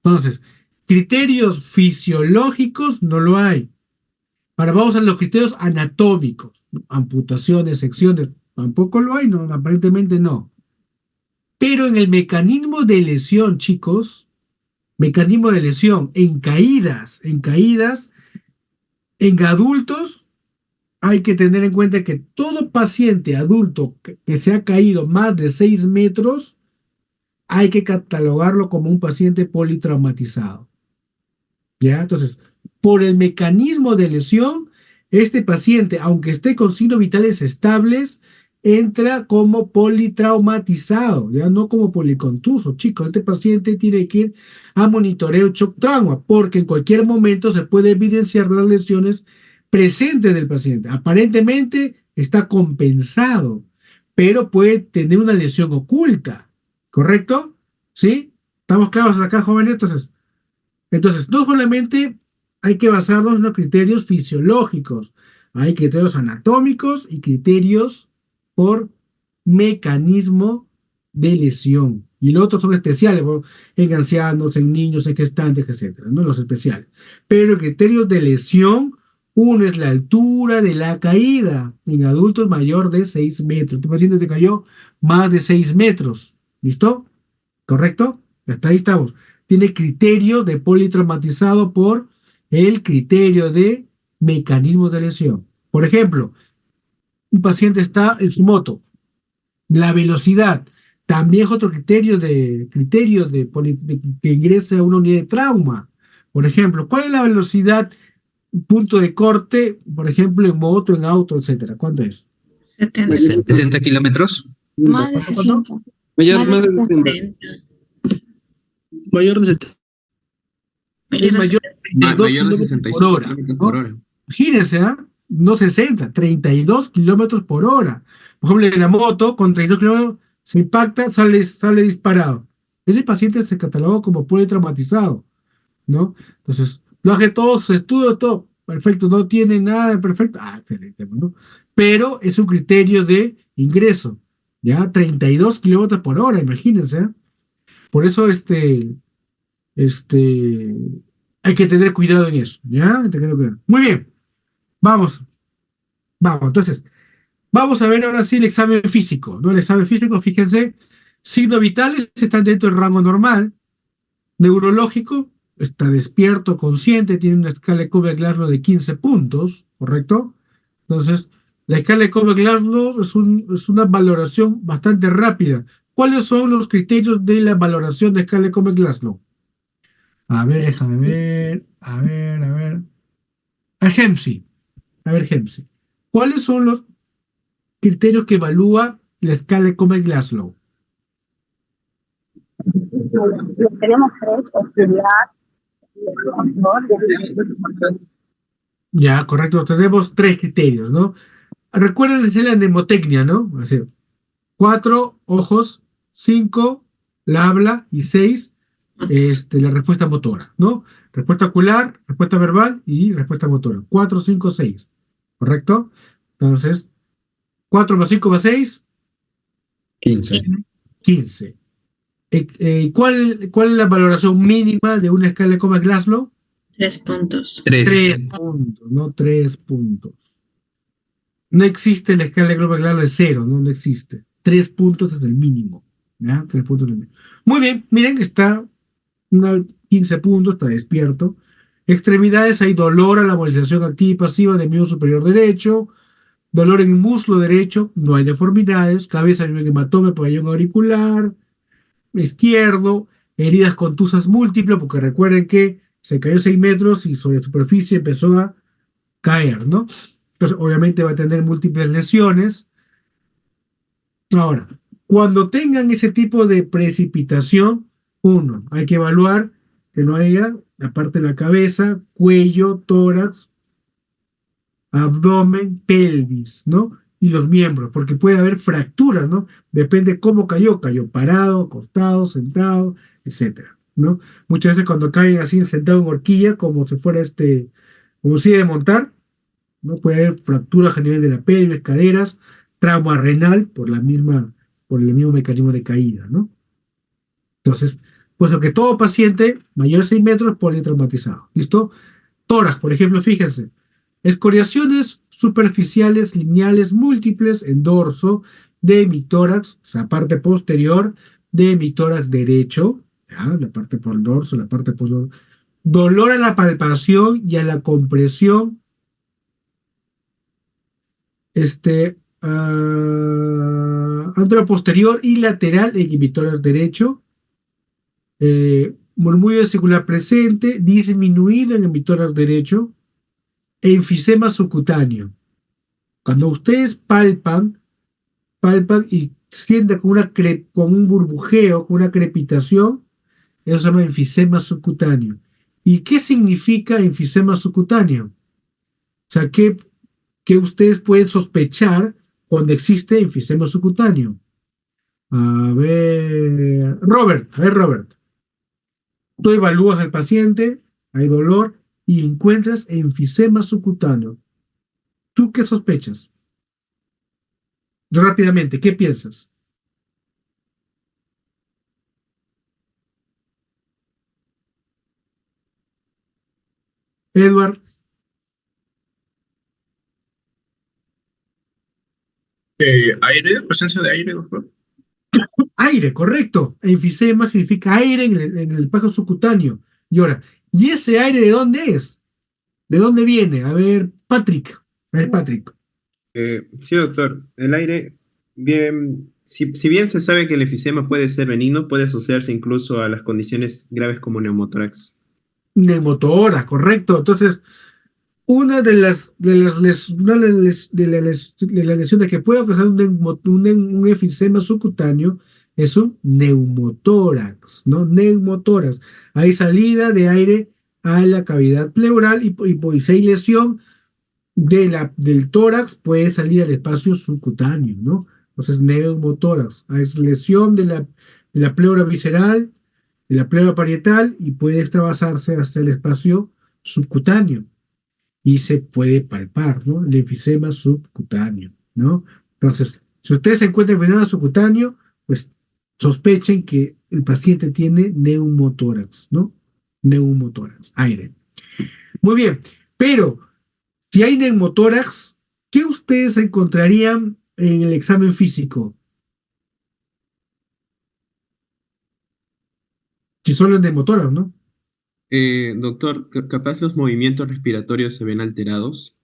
Entonces, criterios fisiológicos no lo hay. Ahora vamos a los criterios anatómicos, ¿no? Amputaciones, secciones, tampoco lo hay, no, aparentemente no. Pero en el mecanismo de lesión, chicos, mecanismo de lesión, en adultos, hay que tener en cuenta que todo paciente adulto que se ha caído más de 6 metros, hay que catalogarlo como un paciente politraumatizado. ¿Ya? Entonces, por el mecanismo de lesión, este paciente, aunque esté con signos vitales estables, entra como politraumatizado, ya no como policontuso. Chicos, este paciente tiene que ir a monitoreo shock trauma, porque en cualquier momento se puede evidenciar las lesiones presentes del paciente. Aparentemente está compensado, pero puede tener una lesión oculta, ¿correcto? ¿Sí? ¿Estamos claros acá, jóvenes? Entonces, no solamente hay que basarnos en los criterios fisiológicos, hay criterios anatómicos y criterios por mecanismo de lesión. Y los otros son especiales, ¿no? En ancianos, en niños, en gestantes, etcétera, ¿no? Los especiales. Pero criterios de lesión, uno es la altura de la caída. En adultos mayor de 6 metros. Tu paciente se cayó más de 6 metros. ¿Listo? ¿Correcto? Hasta ahí estamos. Tiene criterio de politraumatizado por el criterio de mecanismo de lesión. Por ejemplo, un paciente está en su moto, la velocidad también es otro criterio de que ingrese a una unidad de trauma. Por ejemplo, ¿cuál es la velocidad, punto de corte, por ejemplo, en moto, en auto, etcétera? ¿Cuánto es? 70. 60 kilómetros. Más de ¿Cuánto? 60. Mayor, Más de más de 60. 70. Mayor de 70. Es Mayor a mayor 70. a 32 Mayor de kilómetros por 65 hora, kilómetros por ¿no? hora. Imagínense, ¿ah? No 60, 32 kilómetros por hora. Por ejemplo, en la moto, con 32 kilómetros, se impacta, sale disparado. Ese paciente se cataloga como politraumatizado, ¿no? Entonces, lo hace todo, su estudio, todo, perfecto, no tiene nada de perfecto. Ah, excelente, ¿no? Pero es un criterio de ingreso, ¿ya? 32 kilómetros por hora, imagínense, ¿ah? Por eso, este, hay que tener cuidado en eso, ¿ya? Hay que tener cuidado. Muy bien, vamos, vamos. Entonces, vamos a ver ahora sí el examen físico, ¿no? El examen físico, fíjense, signos vitales están dentro del rango normal, neurológico, está despierto, consciente, tiene una escala de Cobb-Glasgow de 15 puntos, ¿correcto? Entonces, la escala de Cobb-Glasgow es una valoración bastante rápida. ¿Cuáles son los criterios de la valoración de escala de Cobb-Glasgow? A ver, déjame ver. A ver. A Hemsi. A ver, Hemsi. ¿Cuáles son los criterios que evalúa la escala de Comet-Glasgow? Tenemos tres, oscuridad, ¿no? Ya, correcto. Tenemos tres criterios, ¿no? Recuerden decir la mnemotecnia, ¿no? Así, cuatro, ojos, cinco, la habla y seis, la respuesta motora, ¿no? Respuesta ocular, respuesta verbal y respuesta motora. Cuatro, cinco, seis. ¿Correcto? Entonces, 4 más 5 más 6, 15. 15. ¿Cuál es la valoración mínima de una escala de Comas-Glasgow? 3 puntos. 3. 3 puntos, no 3 puntos. No existe la escala de Comas-Glasgow de cero, ¿no? No existe. 3 puntos es el mínimo. ¿Ya? 3 puntos es el mínimo. Muy bien, miren, está 15 puntos, está despierto. Extremidades, hay dolor a la movilización activa y pasiva del miembro superior derecho, dolor en el muslo derecho, no hay deformidades, cabeza, hematoma, pabellón auricular, izquierdo, heridas contusas múltiples, porque recuerden que se cayó 6 metros y sobre superficie empezó a caer, ¿no? Entonces, obviamente va a tener múltiples lesiones. Ahora, cuando tengan ese tipo de precipitación, uno, hay que evaluar que no haya, aparte de la cabeza, cuello, tórax, abdomen, pelvis, ¿no? Y los miembros, porque puede haber fracturas, ¿no? Depende cómo cayó parado, acostado, sentado, etcétera, ¿no? Muchas veces cuando caen así sentado en horquilla, como si fuera como si de montar, ¿no? Puede haber fracturas a nivel de la pelvis, caderas, trauma renal por el mismo mecanismo de caída, ¿no? Entonces, puesto que todo paciente mayor de 6 metros politraumatizado. ¿Listo? Tórax, por ejemplo, fíjense. Escoriaciones superficiales lineales múltiples en dorso de hemitórax, o sea, parte posterior de hemitórax derecho, ¿ya? La parte por el dorso, la parte por el... Dolor a la palpación y a la compresión, anteroposterior y lateral en hemitórax derecho, murmullo vesicular presente, disminuido en hemitórax derecho, enfisema subcutáneo. Cuando ustedes palpan y sienten con un burbujeo, con una crepitación, eso se llama enfisema subcutáneo. ¿Y qué significa enfisema subcutáneo? O sea, ¿qué ustedes pueden sospechar cuando existe enfisema subcutáneo? A ver, Robert. Tú evalúas al paciente, hay dolor y encuentras enfisema subcutáneo. ¿Tú qué sospechas? Rápidamente, ¿qué piensas? Edward, Aire, presencia de aire, doctor. aire, correcto. Enfisema significa aire en el espacio subcutáneo. Y ahora, ¿y ese aire de dónde es? ¿De dónde viene? A ver, Patrick. A ver, Patrick. Sí, doctor. El aire, bien, si bien se sabe que el enfisema puede ser benigno, puede asociarse incluso a las condiciones graves como neumotórax. Neumotora, correcto. Entonces, una de las lesiones que puede causar un enfisema subcutáneo es un neumotórax, ¿no? Neumotórax. Hay salida de aire a la cavidad pleural y si hay lesión del tórax, puede salir al espacio subcutáneo, ¿no? Entonces, neumotórax. Hay lesión de la pleura visceral, de la pleura parietal y puede extravasarse hasta el espacio subcutáneo y se puede palpar, ¿no? El enfisema subcutáneo, ¿no? Entonces, si ustedes se encuentran enfisema subcutáneo, pues sospechen que el paciente tiene neumotórax, ¿no? Neumotórax, aire. Muy bien, pero si hay neumotórax, ¿qué ustedes encontrarían en el examen físico? Si solo es neumotórax, ¿no? Doctor, capaz los movimientos respiratorios se ven alterados,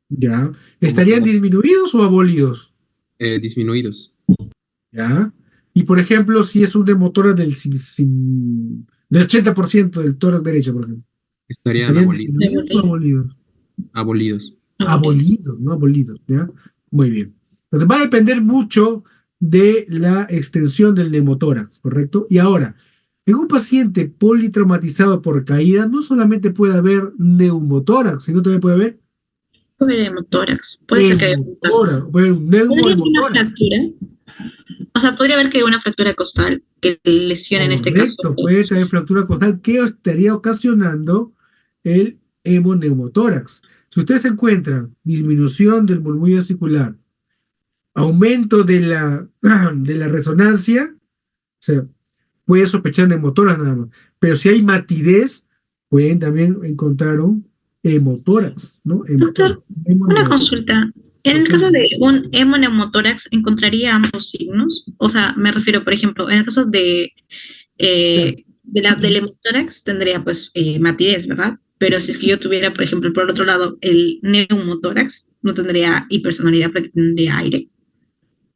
Ya. como ¿Estarían disminuidos o abolidos? disminuidos. ¿Ya? Y por ejemplo, si es un neumotórax del 80% del tórax derecho, por ejemplo, Estarían ¿estarían disminuidos o abolidos? abolidos. Abolidos, no abolidos, ¿ya? Muy bien. Entonces va a depender mucho de la extensión del neumotórax, ¿correcto? Y ahora, en un paciente politraumatizado por caída, no solamente puede haber neumotórax, sino también puede haber Puede haber hemotórax. Puede ser que haya un hemotórax, puede haber un ¿podría haber una neumohemotórax. fractura? O sea, podría haber que una fractura costal que lesione en este caso. Correcto, puede tener fractura costal que estaría ocasionando el hemoneumotórax. Si ustedes encuentran disminución del murmullo vesicular, aumento de la resonancia, o sea, puede sospechar neumotórax nada más. Pero si hay matidez, pueden también encontrar un hemotórax, ¿no? Doctor, una Hemoneumotórax. consulta. En el caso de un hemoneumotórax, ¿encontraría ambos signos? O sea, me refiero, por ejemplo, en el caso Claro. del hemotórax tendría pues matidez, ¿verdad? Pero si es que yo tuviera, por ejemplo, por el otro lado, el neumotórax, no tendría hipersonoridad porque tendría aire.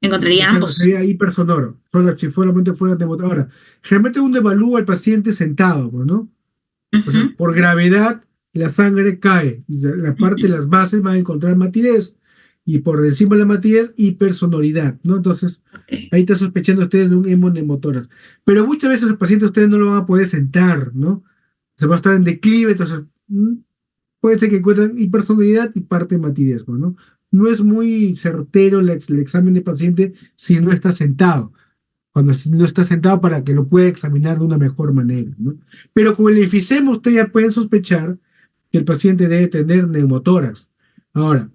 Encontraría Claro, ambos. sería hipersonoro, si solamente fuera neumotórax. Ahora, generalmente uno evalúa al paciente sentado, pues, ¿no? Entonces, Ujú, por gravedad, la sangre cae y la parte de ujú. las bases va a encontrar matidez y por encima de la matidez, hipersonoridad, ¿no? Entonces, Ok. ahí está sospechando ustedes de un hemoneumotórax. Pero muchas veces los pacientes ustedes no lo van a poder sentar, ¿no? Se va a estar en declive, entonces puede ser que encuentren hipersonoridad y parte de matidez, pues, ¿no? No es muy certero el examen de paciente si no está sentado cuando no está sentado para que lo pueda examinar de una mejor manera, ¿no? Pero con el enfisema usted ya puede sospechar que el paciente debe tener neumotórax. Ahora,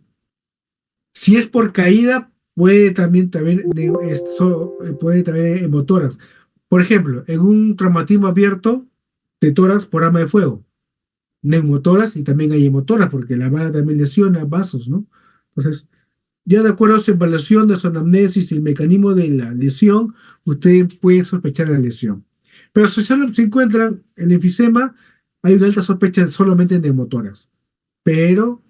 si es por caída, puede también puede también hemotórax. Por ejemplo, en un traumatismo abierto de tórax por arma de fuego, neumotórax y también hay hemotórax, porque la bala también lesiona vasos, ¿no? Entonces, ya de acuerdo a su evaluación de su anamnesis y el mecanismo de la lesión, usted puede sospechar la lesión. Pero si solo se encuentra el enfisema, hay una alta sospecha solamente en neumotórax. Pero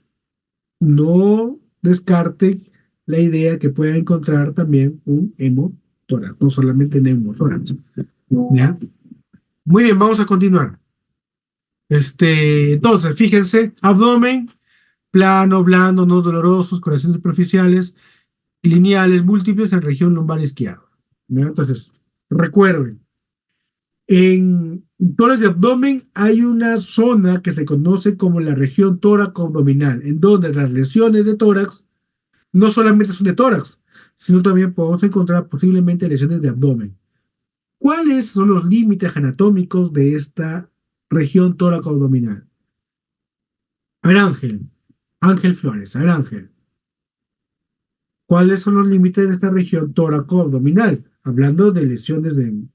no descarte la idea que pueda encontrar también un hemotórax, no solamente neumotórax. ¿Ya? Muy bien, vamos a continuar. Entonces, fíjense, abdomen, plano, blando, no dolorosos, corazones superficiales, lineales, múltiples en región lumbar izquierda. ¿Ya? Entonces, recuerden, en tórax de abdomen hay una zona que se conoce como la región tóraco-abdominal, en donde las lesiones de tórax no solamente son de tórax, sino también podemos encontrar posiblemente lesiones de abdomen. ¿Cuáles son los límites anatómicos de esta región tóraco-abdominal? A ver, Ángel, Ángel Flores, a ver, Ángel, ¿cuáles son los límites de esta región tóraco-abdominal? Hablando de lesiones del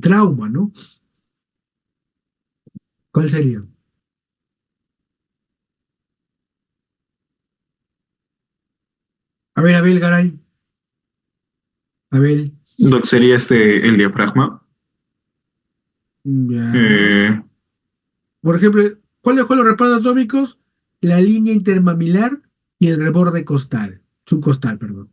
trauma, ¿no? ¿Cuál sería? A ver, Abel Garay, Abel, Doc, sería el diafragma. ya. Eh, Por ejemplo, ¿cuáles son los reparos anatómicos? La línea intermamilar y el reborde costal, subcostal, perdón.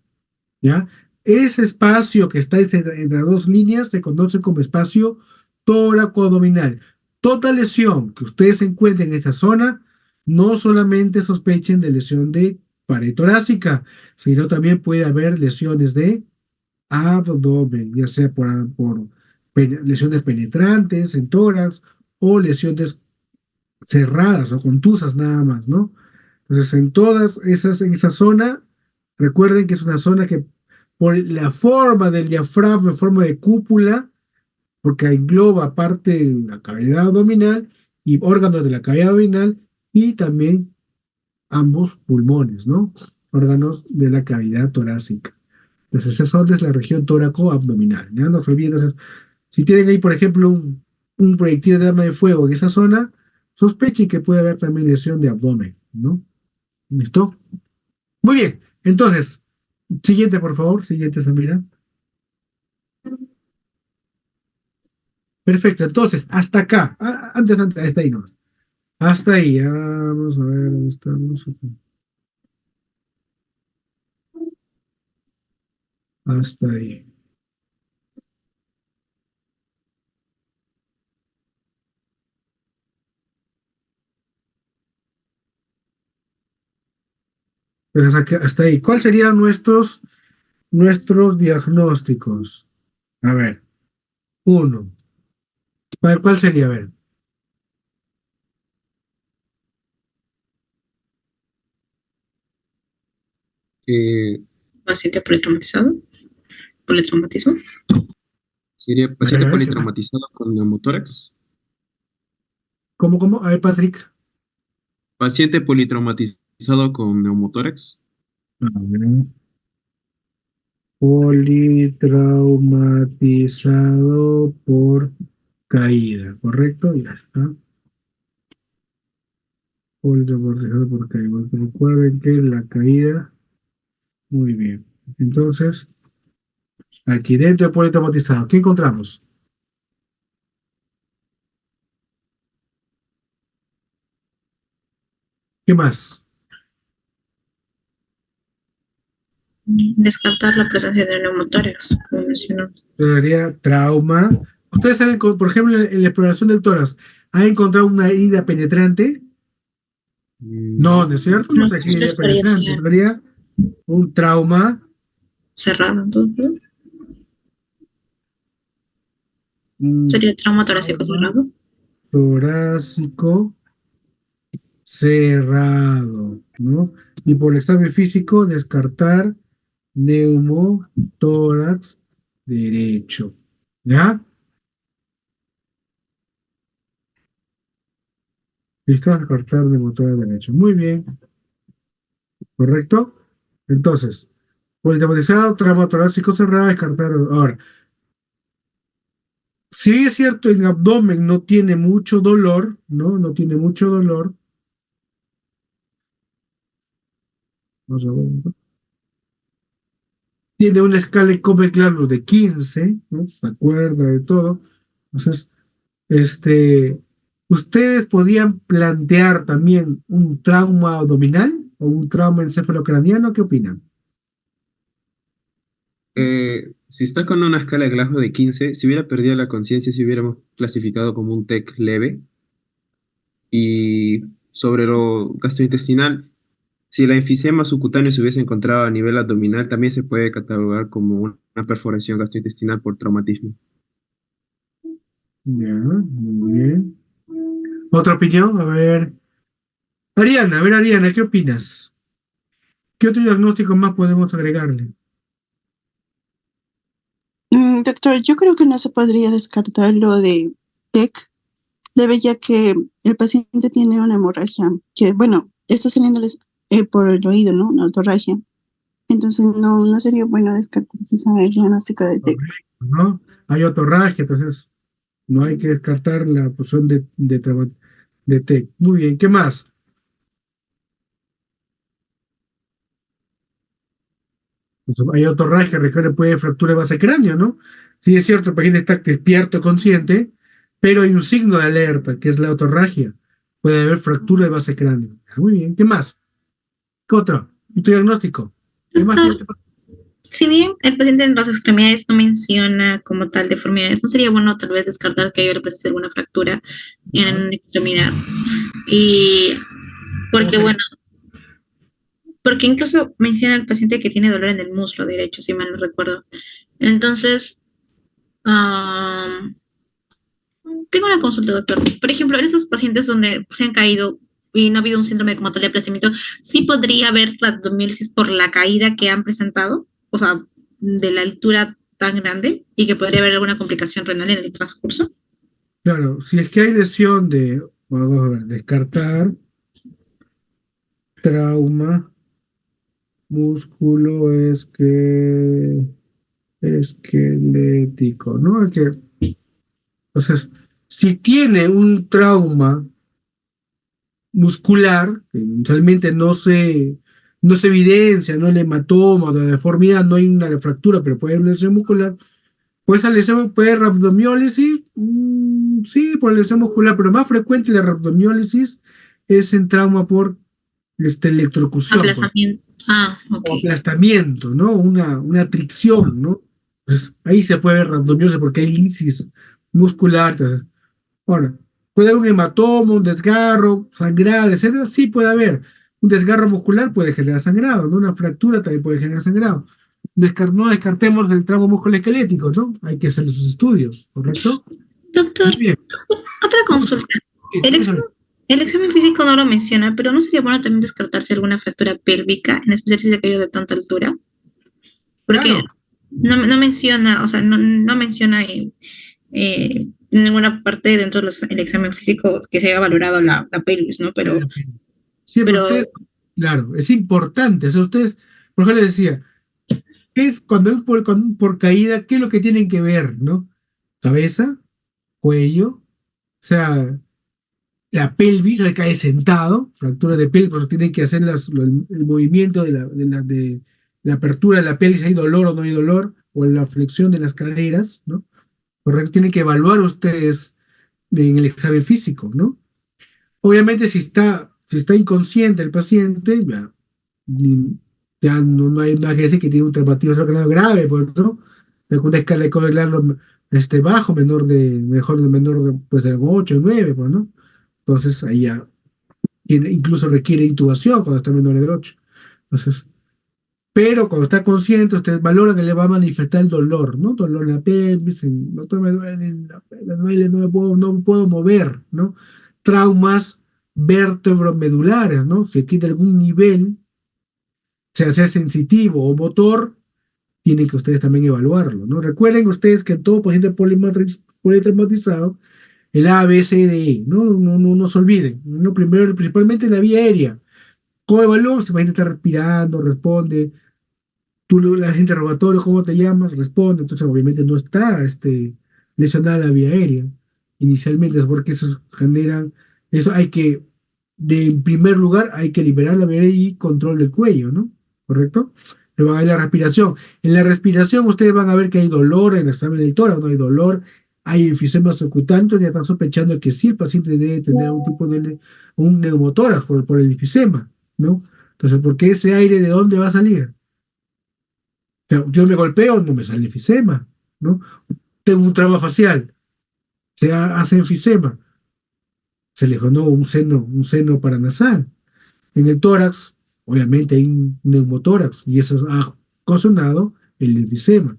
¿Ya? Ese espacio que está entre las dos líneas se conoce como espacio tóraco-abdominal. Toda lesión que ustedes encuentren en esta zona, no solamente sospechen de lesión de pared torácica, sino también puede haber lesiones de abdomen, ya sea por lesiones penetrantes en tórax o lesiones cerradas o contusas nada más, ¿no? Entonces, en esa zona, recuerden que es una zona que por la forma del diafragma, en forma de cúpula, porque engloba parte de la cavidad abdominal y órganos de la cavidad abdominal y también ambos pulmones, ¿no? Órganos de la cavidad torácica. Entonces, esa zona es la región tóraco-abdominal, ¿ya? No se olviden. Entonces, si tienen ahí, por ejemplo, un proyectil de arma de fuego en esa zona, sospechen que puede haber también lesión de abdomen, ¿no? ¿Listo? Muy bien. Entonces, siguiente, por favor. Siguiente, Samira. Perfecto. Entonces, hasta acá. Antes, hasta ahí no. Hasta ahí. Vamos a ver dónde estamos. Hasta ahí. Entonces, hasta ahí. ¿Cuáles serían nuestros diagnósticos? A ver, uno. ¿Cuál sería? A ver. Eh, Paciente politraumatizado, politraumatismo. Sería A ver, paciente ¿qué más? politraumatizado con neumotórax. ¿Cómo? A ver, Patrick. Paciente politraumatizado con neumotórax. A ver. Politraumatizado por caída, ¿correcto? Ya está. Politraumatizado por caída. Recuerden que la caída, muy bien. Entonces, aquí dentro de politraumatizado, ¿qué encontramos? ¿Qué más? Descartar la presencia de neumotórax, como mencionó. Sería trauma. Ustedes saben, por ejemplo, en la exploración del tórax, ¿ha encontrado una herida penetrante? No, ¿no es cierto? No No, se eso herida estaría penetrante. Sería un trauma, cerrado, entonces. un Sería trauma torácico trauma cerrado. torácico cerrado, ¿no? Y por el examen físico, descartar neumotórax derecho. ¿Ya? Listo, descartar neumotórax derecho. Muy bien, ¿correcto? Entonces, politraumatizado, trauma torácico cerrado, descartar. Ahora, Si es cierto, en abdomen no tiene mucho dolor, ¿no? No tiene mucho dolor. Vamos a ver, ¿no? Tiene una escala de Cobb-Glasgow de 15, ¿no? Se acuerda de todo. Entonces, este, ustedes podían plantear también un trauma abdominal o un trauma encefalocraniano, ¿qué opinan? Si está con una escala de Glasgow de 15, si hubiera perdido la conciencia, si hubiéramos clasificado como un TEC leve. Y sobre lo gastrointestinal, si la enfisema subcutáneo se hubiese encontrado a nivel abdominal, también se puede catalogar como una perforación gastrointestinal por traumatismo. Ya, muy bien. ¿Otra opinión? A ver, Ariana, ¿qué opinas? ¿Qué otro diagnóstico más podemos agregarle? Doctor, yo creo que no se podría descartar lo de TEC, debe ya que el paciente tiene una hemorragia que, bueno, está saliéndoles por el oído, ¿no? Una otorragia. Entonces no sería bueno descartar esa diagnóstica de TEC. Correcto, ¿no? Hay otorragia, entonces no hay que descartar la posición de TEC. Muy bien, ¿qué más? Pues hay otorragia, refiere puede fractura de base cráneo, ¿no? Sí, es cierto, el paciente está despierto, consciente, pero hay un signo de alerta, que es la otorragia. Puede haber fractura de base cráneo. Muy bien, ¿qué más? ¿Qué otro? ¿Y tu diagnóstico? ¿Qué más tiene Doctor, este paciente? si bien el paciente en las extremidades no menciona como tal deformidades, ¿no sería bueno tal vez descartar que haya alguna fractura en Ya, una extremidad? Y ¿cómo porque, sería? bueno, porque incluso menciona el paciente que tiene dolor en el muslo derecho, si mal no recuerdo. Entonces, um, tengo una consulta, doctor. Por ejemplo, en esos pacientes donde se han caído y no ha habido un síndrome como tal de aplastamiento, ¿sí podría haber rhabdomiólisis por la caída que han presentado? O sea, de la altura tan grande y que podría haber alguna complicación renal en el transcurso. Claro, si es que hay lesión de, vamos a ver, descartar, trauma, músculo, esquelético, ¿no? Entonces, si tiene un trauma muscular, que realmente no se evidencia, no el hematoma, la deformidad, no hay una fractura, pero puede haber una lesión muscular, pues esa lesión puede haber rhabdomiólisis, sí, por lesión muscular, pero más frecuente la rhabdomiólisis es en trauma por electrocución, Aplazamiento. Ah, ok. o aplastamiento, ¿no? Una tricción, ¿no? Pues ahí se puede ver rhabdomiólisis porque hay lisis muscular. Entonces, ahora, puede haber un hematoma, un desgarro, sangrado, etcétera. Sí puede haber. Un desgarro muscular puede generar sangrado, ¿no? Una fractura también puede generar sangrado. No descartemos el tramo musculoesquelético, ¿no? Hay que hacer sus estudios, ¿correcto? Doctor, Muy bien. otra consulta. Sí, El dígame. examen, el examen físico no lo menciona, pero ¿no sería bueno también descartarse alguna fractura pélvica, en especial si se ha caído de tanta altura? Porque Claro, no menciona, o sea, no menciona en ninguna parte dentro del examen físico que se haya valorado la pelvis, ¿no? siempre Pero ustedes, claro, es importante. O sea, ustedes, por ejemplo, les decía, ¿qué es cuando por caída, qué es lo que tienen que ver, ¿no? Cabeza, cuello, o sea, la pelvis, se cae sentado, fractura de pelvis, por eso tienen que hacer el movimiento de la apertura de la pelvis, si hay dolor o no hay dolor, o la flexión de las caderas, ¿no? Correcto, tienen que evaluar ustedes en el examen físico, ¿no? Obviamente, si está inconsciente el paciente, ni- ya no hay nada que decir que tiene un traumatismo cercano grave, pues, ¿no? Alguna escala de Cobb-Glasgow bajo, menor de, pues, de 8 o 9, pues, ¿no? Entonces, ahí ya incluso requiere intubación cuando está menor de 8. Entonces, pero cuando está consciente, usted valora que le va a manifestar el dolor, ¿no? Dolor en la pelvis, doctor, me duele, me duele, no me puedo mover, ¿no? Traumas vertebromedulares, ¿no? Si tiene algún nivel, sea sensitivo o motor, tienen que ustedes también evaluarlo, ¿no? Recuerden ustedes que en todo paciente politraumatizado, el A, B, C, D, E, ¿no? No se olviden, ¿no? Primero, principalmente la vía aérea. ¿Cómo evaluamos? Si el paciente está respirando, responde, tú le das interrogatorio, ¿cómo te llamas? Responde, entonces obviamente no está lesionar la vía aérea. Inicialmente es porque eso genera, eso hay que, en primer lugar, hay que liberar la vía aérea y control del cuello, ¿no? ¿Correcto? Luego hay la respiración. En la respiración ustedes van a ver que hay dolor en el examen del tórax, no hay dolor, hay enfisema subcutáneo, ya están sospechando que sí el paciente debe tener un tipo de un neumotórax por el enfisema, ¿no? Entonces, ¿por qué ese aire de dónde va a salir? O sea, yo me golpeo, no me sale enfisema, ¿no? Tengo un trauma facial, hace enfisema, se le generó un seno paranasal. En el tórax, obviamente hay un neumotórax y eso ha ocasionado el enfisema.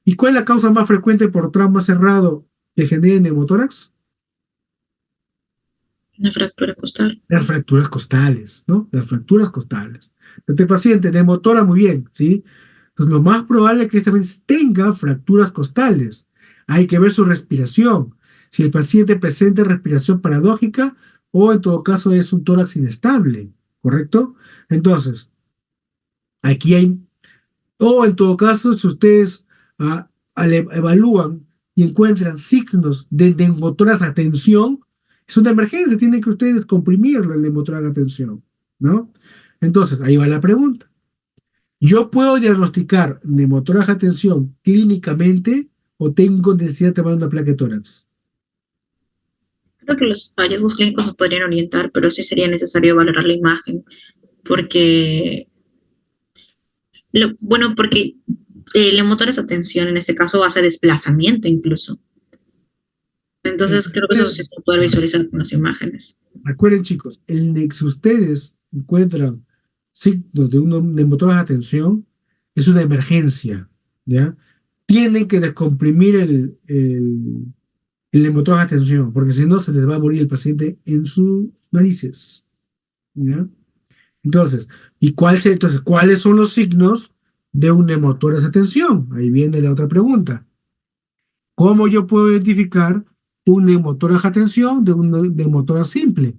¿Y cuál es la causa más frecuente por trauma cerrado que genere neumotórax? Una fractura costal. Las fracturas costales, ¿no? Las fracturas costales. Este paciente neumotórax, muy bien, ¿sí? Pues lo más probable es que esta vez tenga fracturas costales. Hay que ver su respiración. Si el paciente presenta respiración paradójica o en todo caso es un tórax inestable, ¿correcto? Entonces, aquí hay, o en todo caso, si ustedes evalúan y encuentran signos de neumotórax a tensión, es una emergencia, tienen que ustedes comprimirlo el neumotórax a tensión, ¿no? Entonces, ahí va la pregunta. ¿Yo puedo diagnosticar neumotórax a tensión clínicamente o tengo necesidad de tomar una placa de tórax? Creo que los hallazgos clínicos nos podrían orientar, pero sí sería necesario valorar la imagen, porque, bueno, porque el motor es atención, en este caso hace desplazamiento incluso. Entonces creo que eso sí se puede poder visualizar con las imágenes. Recuerden, chicos, si ustedes encuentran signos de un neumotórax a tensión, es una emergencia, ¿ya? Tienen que descomprimir el neumotórax a tensión, porque si no se les va a morir el paciente en sus narices, ¿ya? Entonces, entonces, ¿cuáles son los signos de un neumotórax a tensión? Ahí viene la otra pregunta. ¿Cómo yo puedo identificar un neumotórax a tensión de un neumotórax simple?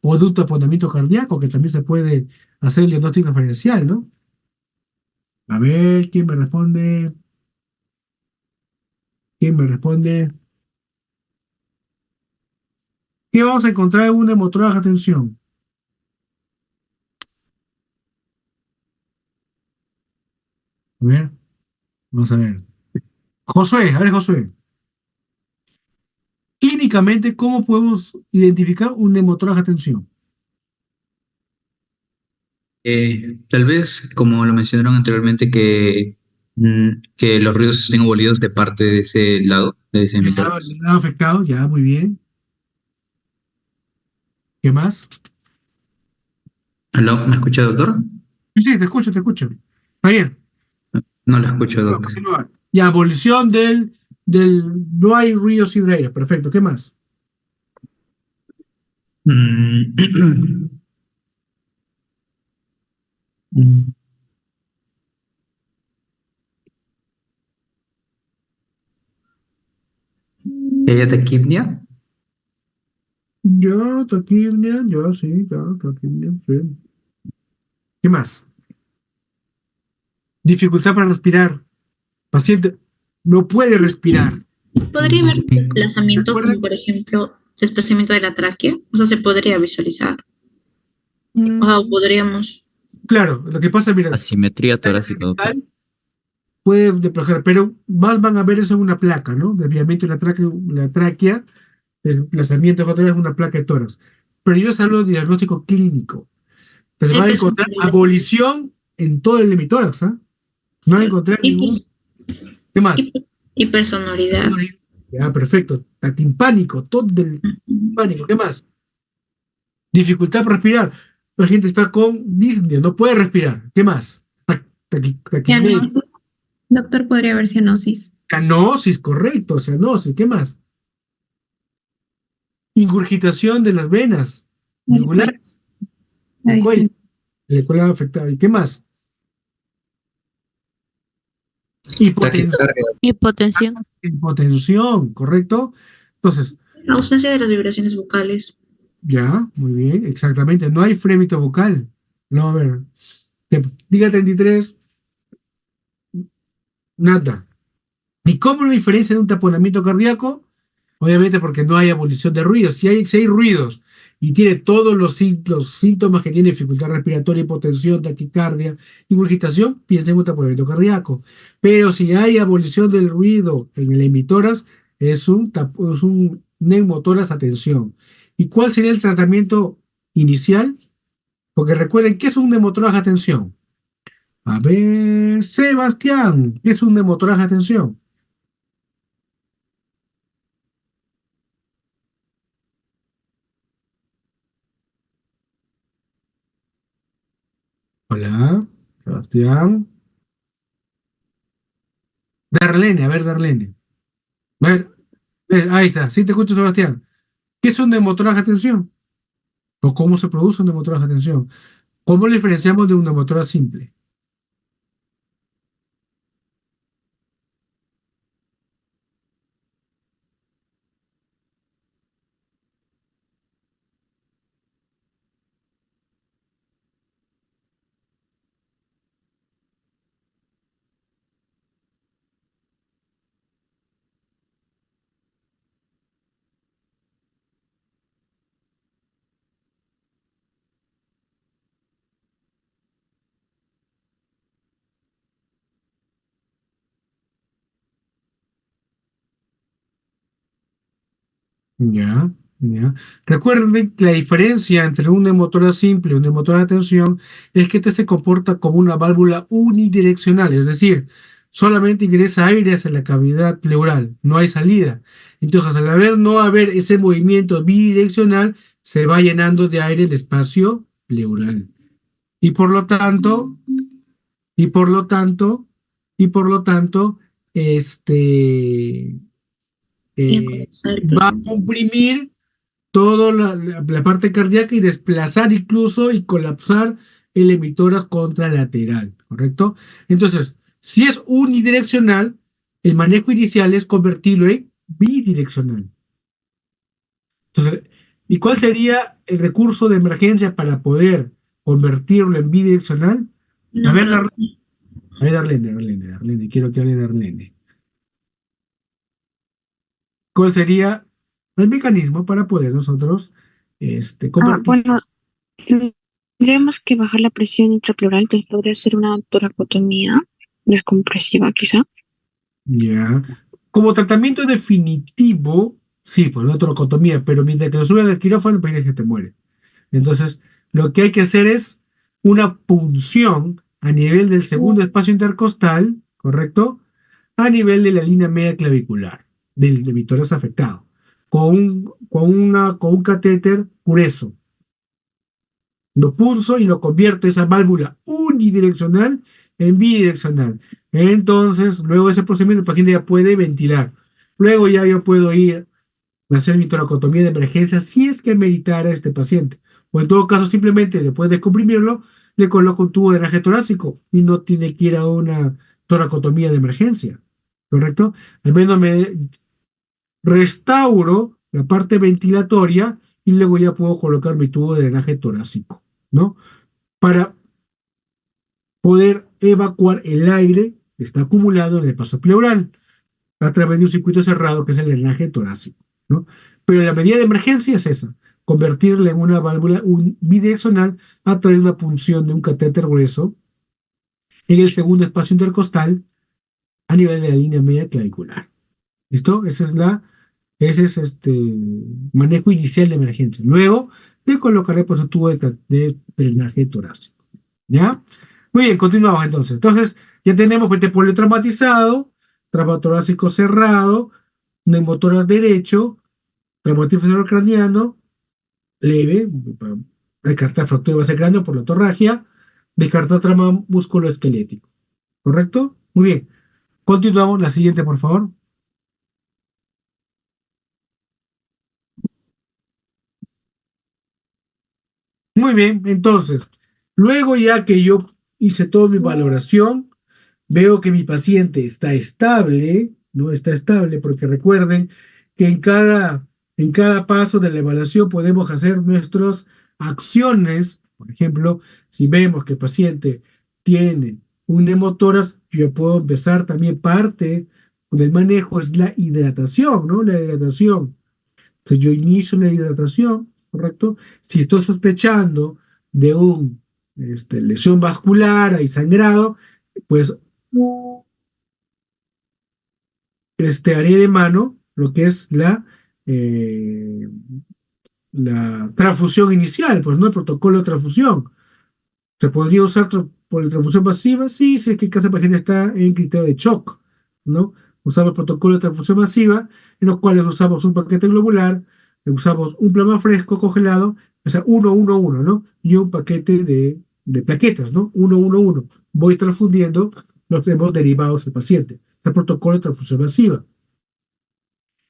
O de un taponamiento cardíaco, que también se puede hacer el diagnóstico diferencial, ¿no? A ver, ¿quién me responde? ¿Quién me responde? ¿Qué vamos a encontrar en un neumotórax a tensión? A ver, vamos a ver. Josué, a ver, Josué. Clínicamente, ¿cómo podemos identificar un neumotórax a tensión? Tal vez, como lo mencionaron anteriormente, que los ruidos estén abolidos de parte de ese lado, de ese El emitórax. lado afectado, ya, muy bien. ¿Qué más? ¿Aló? ¿Me escucha, doctor? Sí, sí, te escucho, te escucho. Está bien. No lo escucho, Continúa, doc. continúa. Y abolición no hay ríos sin reyes. Perfecto. ¿Qué más? Mm, mm, ¿Que haya taquipnia? Ya, taquimia, ya, sí, ya, taquimia, sí. ¿Qué más? Dificultad para respirar. Paciente no puede respirar. Podría haber Mm, desplazamiento, como Recuerden, por ejemplo, desplazamiento de la tráquea, o sea, se podría visualizar. O sea, mm, podríamos. claro, lo que pasa, mira, Asimetría la torácica, doctor. cervical puede desplazar, pero más van a ver eso en una placa, ¿no? Desviamiento de la tráquea, desplazamiento otra vez en una placa de tórax. Pero yo les hablo de diagnóstico clínico. Entonces van a encontrar Personalidad. abolición en todo el hemitórax, ¿ah? No van a encontrar Y, ningún. ¿Qué más? y personalidad. Ya, perfecto. Taquimpánico, todo el Ujú. pánico. ¿Qué más? Dificultad para respirar. La gente está con disnea, no puede respirar. ¿Qué más? Taquipnea. Cianosis. Doctor, podría haber cianosis. Cianosis, correcto, cianosis. ¿Qué más? Ingurgitación de las venas El cuello. yugulares, La el cuello, distensión. el cuello afectado. ¿Y qué más? Hipotensión, taquicardia. Hipotensión. hipotensión, ¿correcto? Entonces, Ausencia de las vibraciones vocales. ya, muy bien, exactamente. No hay frémito vocal. No, a ver. Diga 33, nada. ¿Y cómo lo diferencia de un taponamiento cardíaco? Obviamente porque no hay abolición de ruidos. Si hay ruidos y tiene todos los síntomas que tiene dificultad respiratoria, hipotensión, taquicardia, ingurgitación, piensa en un taponamiento cardíaco. Pero si hay abolición del ruido en el emitórax, es un neumotórax a tensión. ¿Y cuál sería el tratamiento inicial? Porque recuerden, ¿qué es un neumotórax a tensión? A ver, Sebastián, ¿qué es un neumotórax a tensión? Hola, Sebastián. Darlene, a ver, Darlene. A ver, ahí está, sí te escucho, Sebastián. ¿Qué es un neumotórax a tensión? ¿O cómo se produce un neumotórax a tensión? ¿Cómo lo diferenciamos de un neumotórax simple? Ya, ya. Recuerden que la diferencia entre un neumotórax simple y un neumotórax de tensión es que este se comporta como una válvula unidireccional, es decir, solamente ingresa aire hacia la cavidad pleural, no hay salida. Entonces, no haber ese movimiento bidireccional, se va llenando de aire el espacio pleural. Y por lo tanto, y por lo tanto, y por lo tanto, este, Y a eh, comenzar el va a problema. comprimir toda la parte cardíaca y desplazar incluso y colapsar el emitórax contralateral, ¿correcto? Entonces, si es unidireccional, el manejo inicial es convertirlo en bidireccional. Entonces, ¿y cuál sería el recurso de emergencia para poder convertirlo en bidireccional? A Una ver, traducción. a ver, Darlene, quiero que hable Darlene. ¿Cuál sería el mecanismo para poder nosotros convertir? Bueno, tendríamos que bajar la presión intrapleural, entonces podría ser una toracotomía descompresiva, quizá. Ya. Como tratamiento definitivo, sí, pues una toracotomía, pero mientras que lo suben al quirófano, pues que te muere. Entonces, lo que hay que hacer es una punción a nivel del segundo espacio intercostal, ¿correcto? A nivel de la línea media clavicular, del emitórax afectado, con un catéter grueso. Lo pulso y lo convierto esa válvula unidireccional en bidireccional. Entonces, luego de ese procedimiento, el paciente ya puede ventilar. Luego ya yo puedo ir a hacer mi toracotomía de emergencia si es que meritara este paciente. O en todo caso, simplemente después de comprimirlo, le coloco un tubo de drenaje torácico y no tiene que ir a una toracotomía de emergencia. ¿Correcto? Al menos me restauro la parte ventilatoria y luego ya puedo colocar mi tubo de drenaje torácico, ¿no? Para poder evacuar el aire que está acumulado en el paso pleural a través de un circuito cerrado que es el drenaje torácico, ¿no? Pero la medida de emergencia es esa, convertirla en una válvula bidireccional a través de una punción de un catéter grueso en el segundo espacio intercostal a nivel de la línea media clavicular. ¿Listo? Ese es manejo inicial de emergencia. Luego le colocaré pues un tubo de drenaje torácico. ¿Ya? Muy bien, continuamos entonces. Entonces, ya tenemos este politraumatizado, trauma torácico cerrado, neumotórax derecho, traumatismo craniano, leve, para descartar fractura base cráneo por la torragia, descartar trauma musculoesquelético. ¿Correcto? Muy bien. Continuamos. La siguiente, por favor. Muy bien, entonces, luego ya que yo hice toda mi valoración, veo que mi paciente está estable, ¿no? Está estable, porque recuerden que en cada paso de la evaluación podemos hacer nuestras acciones. Por ejemplo, si vemos que el paciente tiene un neumotórax, yo puedo empezar también parte del manejo es la hidratación, ¿no? La hidratación. Entonces yo inicio la hidratación, ¿correcto? Si estoy sospechando de un lesión vascular, hay sangrado, pues haré de mano lo que es eh, la transfusión inicial, pues no el protocolo de transfusión. ¿Se podría usar politransfusión masiva? Sí, si es que el caso de paciente está en criterio de shock, ¿no? Usamos el protocolo de transfusión masiva, en los cuales usamos un paquete globular, usamos un plasma fresco congelado, o sea, 1-1-1, ¿no? Y un paquete de plaquetas, ¿no? 1-1-1. Voy transfundiendo los hemos derivados del paciente. Es el protocolo de transfusión masiva.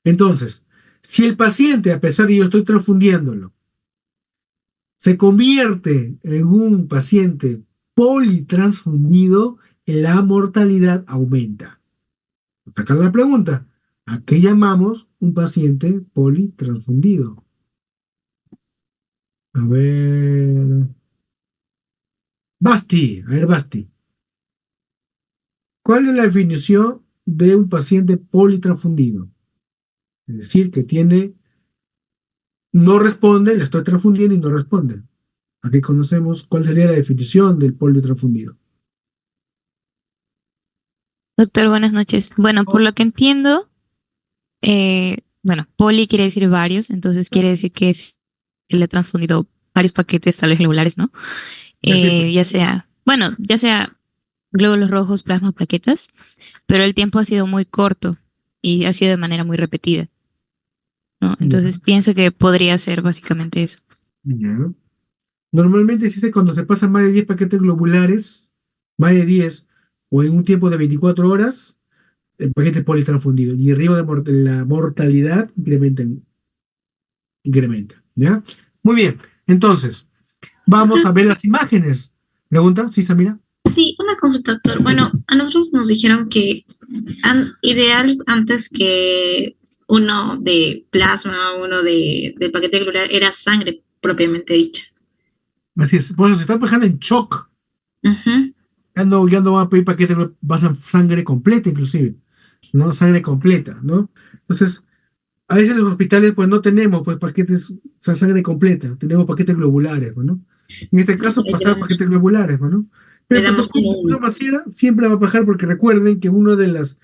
Entonces, si el paciente, a pesar de que yo estoy transfundiéndolo, se convierte en un paciente politransfundido, la mortalidad aumenta. Acá la pregunta, ¿a qué llamamos un paciente politransfundido? A ver, Basti, ¿cuál es la definición de un paciente politransfundido? Es decir, que no responde, le estoy transfundiendo y no responde. Aquí conocemos cuál sería la definición del politransfundido. Doctor, buenas noches. Bueno, por lo que entiendo, bueno, poli quiere decir varios, entonces quiere decir que se le ha transfundido varios paquetes, tal vez globulares, ¿no? Así pues. Ya sea glóbulos rojos, plasma, plaquetas, pero el tiempo ha sido muy corto y ha sido de manera muy repetida, ¿no? Entonces pienso que podría ser básicamente eso. Ya. Normalmente se dice cuando se pasan más de 10 paquetes globulares, más de 10, o en un tiempo de 24 horas, el paquete politransfundido. Y el riesgo de la mortalidad incrementa. ¿Ya? Muy bien. Entonces, vamos a ver las imágenes. ¿Pregunta? ¿Sí, Samira? Sí, una consulta, doctor. Bueno, a nosotros nos dijeron que ideal antes que uno de plasma, uno de paquete globular, era sangre propiamente dicha. Así es. Pues se están dejando en shock. Ujú. Ya no van a pedir paquetes, pasan sangre completa, inclusive. ¿No? Sangre completa, ¿no? Entonces, a veces en los hospitales pues no tenemos pues paquetes, o sea, sangre completa, tenemos paquetes globulares, pues, ¿no? En este caso Le pasar damos, paquetes globulares, pues, ¿no? Pero le el damos protocolo como de uno. transfusión masiva siempre va a bajar porque recuerden que uno de los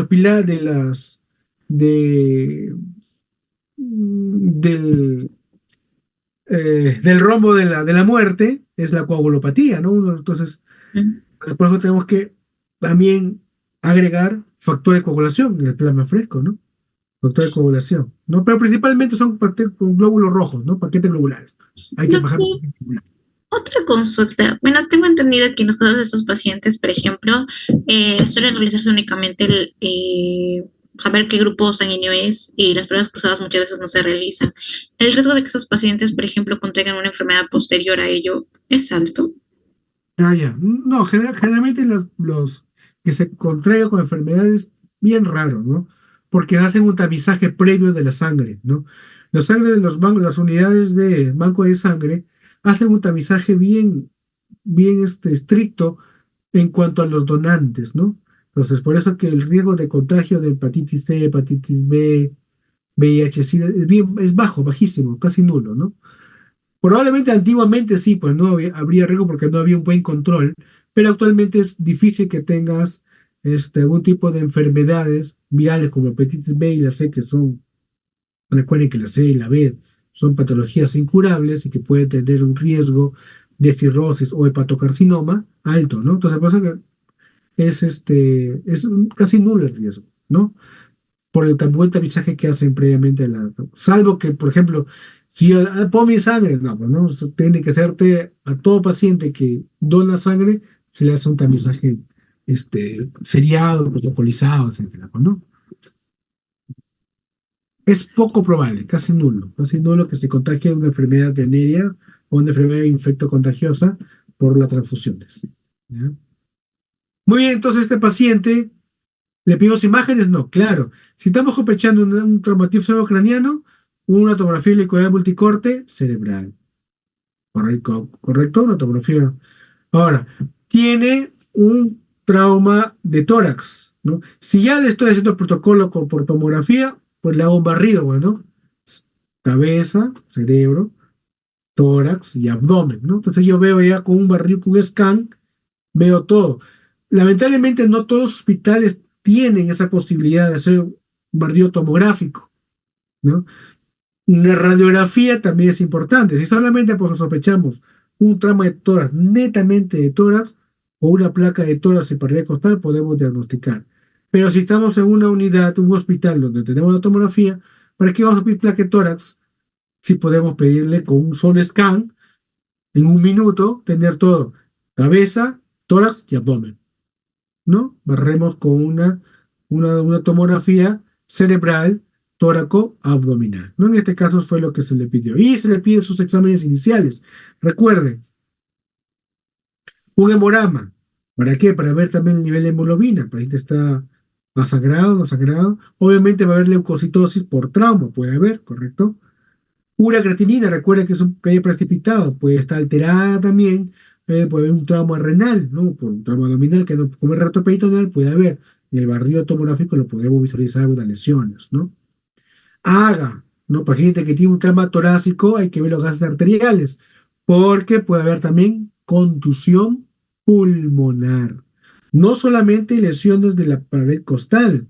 pilares de, del, del rombo de la muerte es la coagulopatía, ¿no? Ujú. Entonces, por eso tenemos que también agregar factor de coagulación en el plasma fresco, ¿no? Factor de coagulación, ¿no? Pero principalmente son con glóbulos rojos, ¿no? Paquetes globulares. Hay que bajar Doctor, paquetes globulares. otra consulta. Bueno, tengo entendido que en los casos de estos pacientes, por ejemplo, suele realizarse únicamente saber qué grupo sanguíneo es y las pruebas cruzadas muchas veces no se realizan. El riesgo de que esos pacientes, por ejemplo, contraigan una enfermedad posterior a ello es alto. Ah, ya. No, generalmente los que se contraigan con enfermedades bien raros, ¿no? Porque hacen un tamizaje previo de la sangre, ¿no? La sangre de las unidades de banco de sangre hacen un tamizaje bien estricto en cuanto a los donantes, ¿no? Entonces, por eso que el riesgo de contagio de hepatitis C, hepatitis B, VIH, SIDA, es bajo, bajísimo, casi nulo, ¿no? Probablemente antiguamente sí, pues no habría riesgo porque no había un buen control, pero actualmente es difícil que tengas algún tipo de enfermedades virales como hepatitis B y la C, que recuerden que la C y la B son patologías incurables y que pueden tener un riesgo de cirrosis o hepatocarcinoma alto, ¿no? Entonces, pasa que es casi nulo el riesgo, ¿no? Por el tan buen tamizaje que hacen previamente salvo que, por ejemplo, si yo pongo mi sangre, no, pues no, eso tiene que hacerte a todo paciente que dona sangre, se le hace un tamizaje seriado, protocolizado, etcétera, pues, ¿no? Es poco probable, casi nulo que se contagie de una enfermedad venérea o una enfermedad infectocontagiosa por las transfusiones. ¿Ya? Muy bien, entonces este paciente, ¿le pedimos imágenes? No, claro. Si estamos sospechando un traumatismo cerebrocraniano, una tomografía helicoidal multicorte cerebral. Correcto, una tomografía. Ahora, tiene un trauma de tórax. ¿no? Si ya le estoy haciendo el protocolo por tomografía, pues le hago un barrido, bueno, cabeza, cerebro, tórax y abdomen, ¿no? Entonces yo veo ya con un barrido, con un scan, veo todo. Lamentablemente no todos los hospitales tienen esa posibilidad de hacer un barrido tomográfico, ¿no? La radiografía también es importante. Si solamente pues, sospechamos un trauma de tórax, netamente de tórax, o una placa de tórax y paralía costal, podemos diagnosticar. Pero si estamos en una unidad, un hospital donde tenemos la tomografía, ¿para qué vamos a pedir placa de tórax? Si podemos pedirle con un solo scan, en un minuto, tener todo: cabeza, tórax y abdomen, ¿no? Barremos con una tomografía cerebral, tóraco, abdominal, ¿no? En este caso fue lo que se le pidió. Y se le pide sus exámenes iniciales. Recuerden, un hemograma. ¿Para qué? Para ver también el nivel de hemoglobina. Para si está más sagrado, no sagrado. Obviamente va a haber leucocitosis por trauma, puede haber, ¿correcto? Pura creatinina, recuerda que es un calle precipitado, puede estar alterada también, puede haber un trauma renal, ¿no? Por un trauma abdominal que no come rato peritoneal, puede haber. En el barrido tomográfico lo podemos visualizar algunas lesiones, ¿no? Haga, ¿no? Para gente que tiene un trauma torácico, hay que ver los gases arteriales, porque puede haber también contusión pulmonar. No solamente lesiones de la pared costal,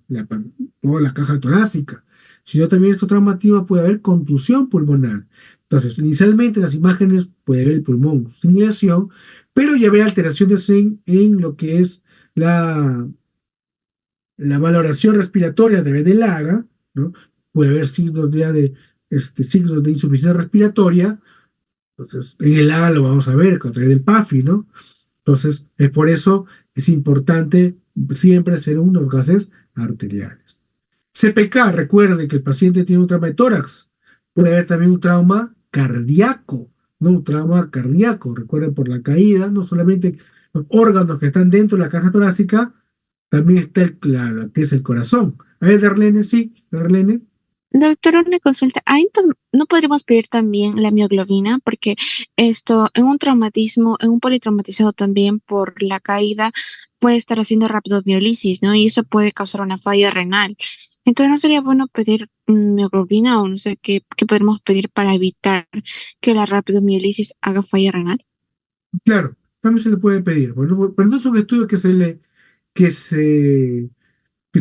o la caja torácica, sino también esto traumatismo puede haber contusión pulmonar. Entonces, inicialmente en las imágenes puede ver el pulmón sin lesión, pero ya ve alteraciones en lo que es la valoración respiratoria de Bedelaga, ¿no? Puede haber signos ya signos de insuficiencia respiratoria. Entonces, en el AGA lo vamos a ver a través del PAFI, ¿no? Entonces, es por eso es importante siempre hacer unos gases arteriales. CPK, recuerde que el paciente tiene un trauma de tórax. Puede haber también un trauma cardíaco, ¿no? Un trauma cardíaco, recuerden, por la caída, no solamente los órganos que están dentro de la caja torácica, también está claro, que es el corazón. A ver, Darlene, sí, Darlene. Doctor, una consulta. Ahí no podríamos pedir también la mioglobina, porque esto, en un traumatismo, en un politraumatizado también por la caída, puede estar haciendo rhabdomiólisis, ¿no? Y eso puede causar una falla renal. Entonces, ¿no sería bueno pedir mioglobina o no sé qué podemos pedir para evitar que la rhabdomiólisis haga falla renal? Claro, también se le puede pedir. Bueno, pero no son estudios que se, que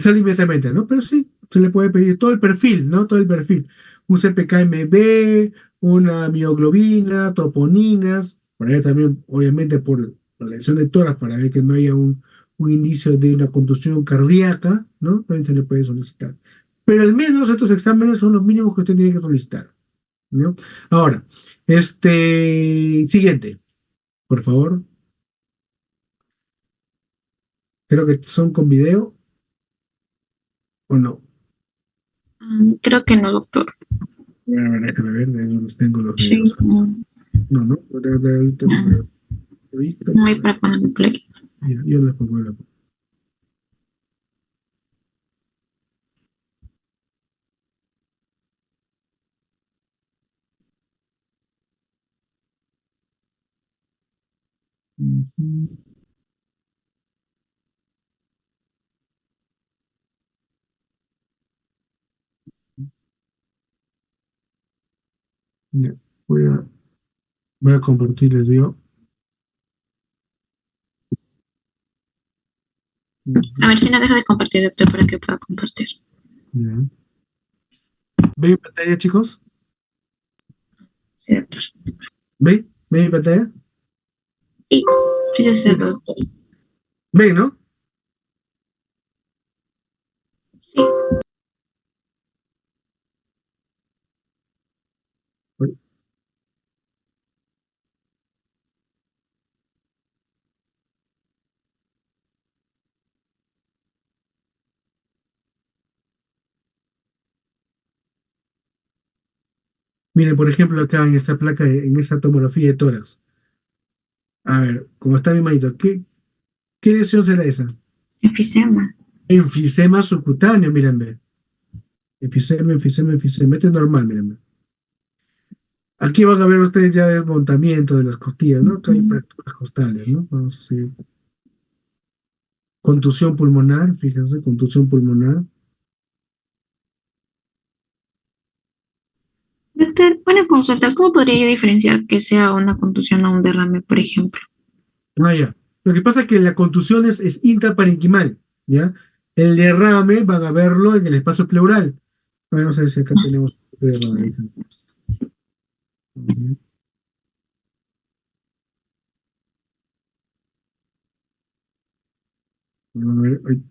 sale inmediatamente, ¿no? Pero sí, se le puede pedir todo el perfil, ¿no? Todo el perfil. Un CPK-MB, una mioglobina, troponinas, para ver también, obviamente, por la lesión de tórax, para ver que no haya un indicio de una contusión cardíaca, ¿no? También se le puede solicitar. Pero al menos estos exámenes son los mínimos que usted tiene que solicitar, ¿no? Ahora, siguiente, por favor. Creo que son con video, ¿o no? Creo que no, doctor. A ver, déjame ver, no los tengo los Sí, videos. no, No, no, no hay para poner play. yo les pongo la. Ujú. Ya, voy a compartirles yo. A ver si no deja de compartir, doctor, para que pueda compartir. Ya. ¿Ven mi pantalla, chicos? Sí, doctor. ¿Ven? ¿Ven mi pantalla? Sí, sí, sí, sí, doctor. ¿Ven, no? Sí. Miren, por ejemplo, acá en esta placa, en esta tomografía de tórax. A ver, como está mi manito, ¿qué lesión será esa? Enfisema. Enfisema subcutáneo, miren, ve. Enfisema. Este es normal, miren. Aquí van a ver ustedes ya el montamiento de las costillas, ¿no? Acá hay fracturas costales, ¿no? Vamos a seguir. Contusión pulmonar, fíjense, contusión pulmonar. Doctor, una consulta, ¿cómo podría yo diferenciar que sea una contusión o un derrame, por ejemplo? Ah, ya. Lo que pasa es que la contusión es intraparenquimal, ¿ya? El derrame van a verlo en el espacio pleural. Vamos a ver si acá tenemos derrame. Ujú. A ver, ay,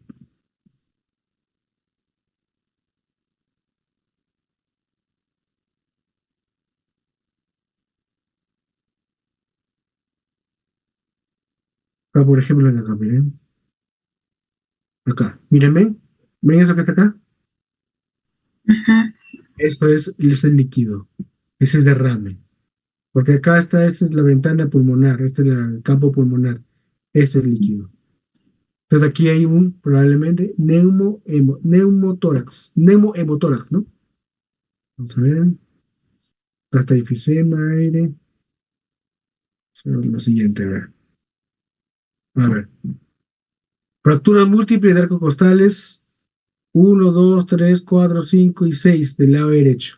acá, por ejemplo, acá, miren. Acá, mírenme. ¿Ven eso que está acá? Ajá. Esto es el líquido. Ese es derrame. Porque acá está, esta es la ventana pulmonar, este es el campo pulmonar. Este es el líquido. Entonces aquí hay probablemente neumotórax, neumohemotórax, ¿no? Vamos a ver. Hasta enfisema, aire. Lo siguiente, a ver. A ver. Fracturas múltiples de arcos costales. Uno, 2, 3, 4, 5 y 6 del lado derecho.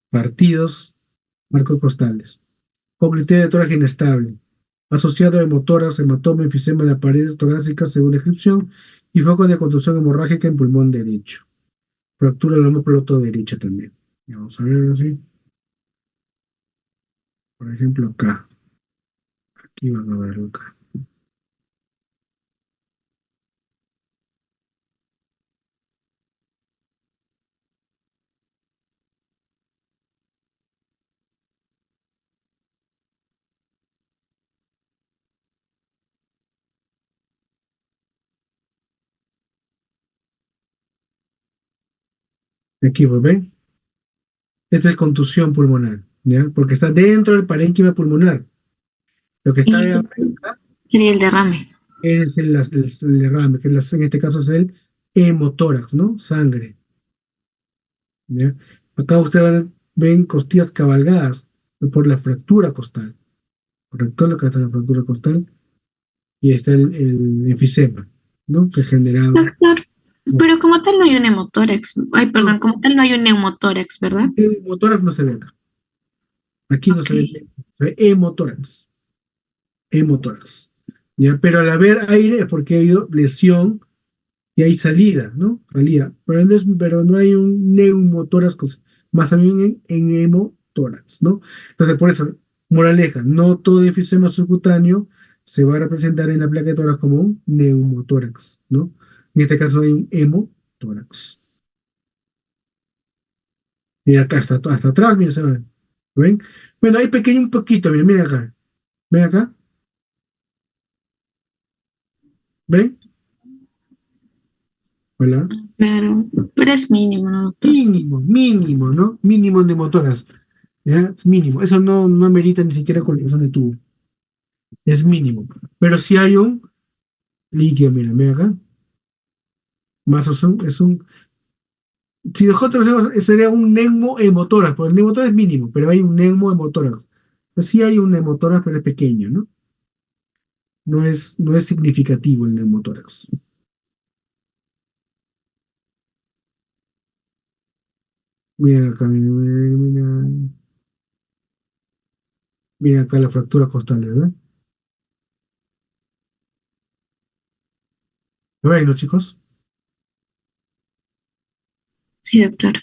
Partidos, arcos costales. Con criterio de tórax inestable. Asociado a hemotórax, hematoma, enfisema de la pared torácica según descripción. Y foco de contusión hemorrágica en pulmón derecho. Fractura del omóplato derecha también. Y vamos a ver así. Por ejemplo, acá. Aquí van a verlo acá. Aquí, pues, ¿ven? Esta es contusión pulmonar, ¿ya? Porque está dentro del parénquima pulmonar. Lo que está Y acá sería el derrame. es el derrame, que en este caso es el hemotórax, ¿no? Sangre, ¿ya? Acá ustedes ven costillas cabalgadas por la fractura costal. Correcto, lo que está la fractura costal. Y está el enfisema, ¿no? Que es generado. Doctor, No, pero como tal no hay un hemotórax. Ay, perdón, como tal no hay un neumotórax, ¿verdad? el hemotórax no se ve acá. Aquí no Ok. se ve, se ve hemotórax. Hemotórax. ¿Ya? Pero al haber aire es porque ha habido lesión y hay salida, ¿no? Salida. Pero no hay un neumotórax, más bien en hemotórax, ¿no? Entonces, por eso, moraleja, no todo enfisema subcutáneo se va a representar en la placa de tórax como un neumotórax, ¿no? En este caso hay un hemotórax. Y acá hasta atrás, miren, se ven. ¿Ven? Bueno, hay pequeño un poquito, miren, miren acá. ¿Ven acá? ¿Ven? Hola. Claro, pero es mínimo, ¿no, doctor? Mínimo, mínimo, ¿no? Mínimo de motoras. ¿Ya? Es mínimo. Eso no amerita ni siquiera colección de tubo. Es mínimo. Pero si hay un líquido, mira, ve acá. Más si nosotros sería un neumohemotórax, porque el neumotórax es mínimo, pero hay un neumohemotórax. Pues sí hay un neumotórax, pero es pequeño, ¿no? No es significativo el neumotórax. Mira acá, mira acá la fractura costal, ¿verdad? ¿Lo ven, no, chicos? Sí, doctor.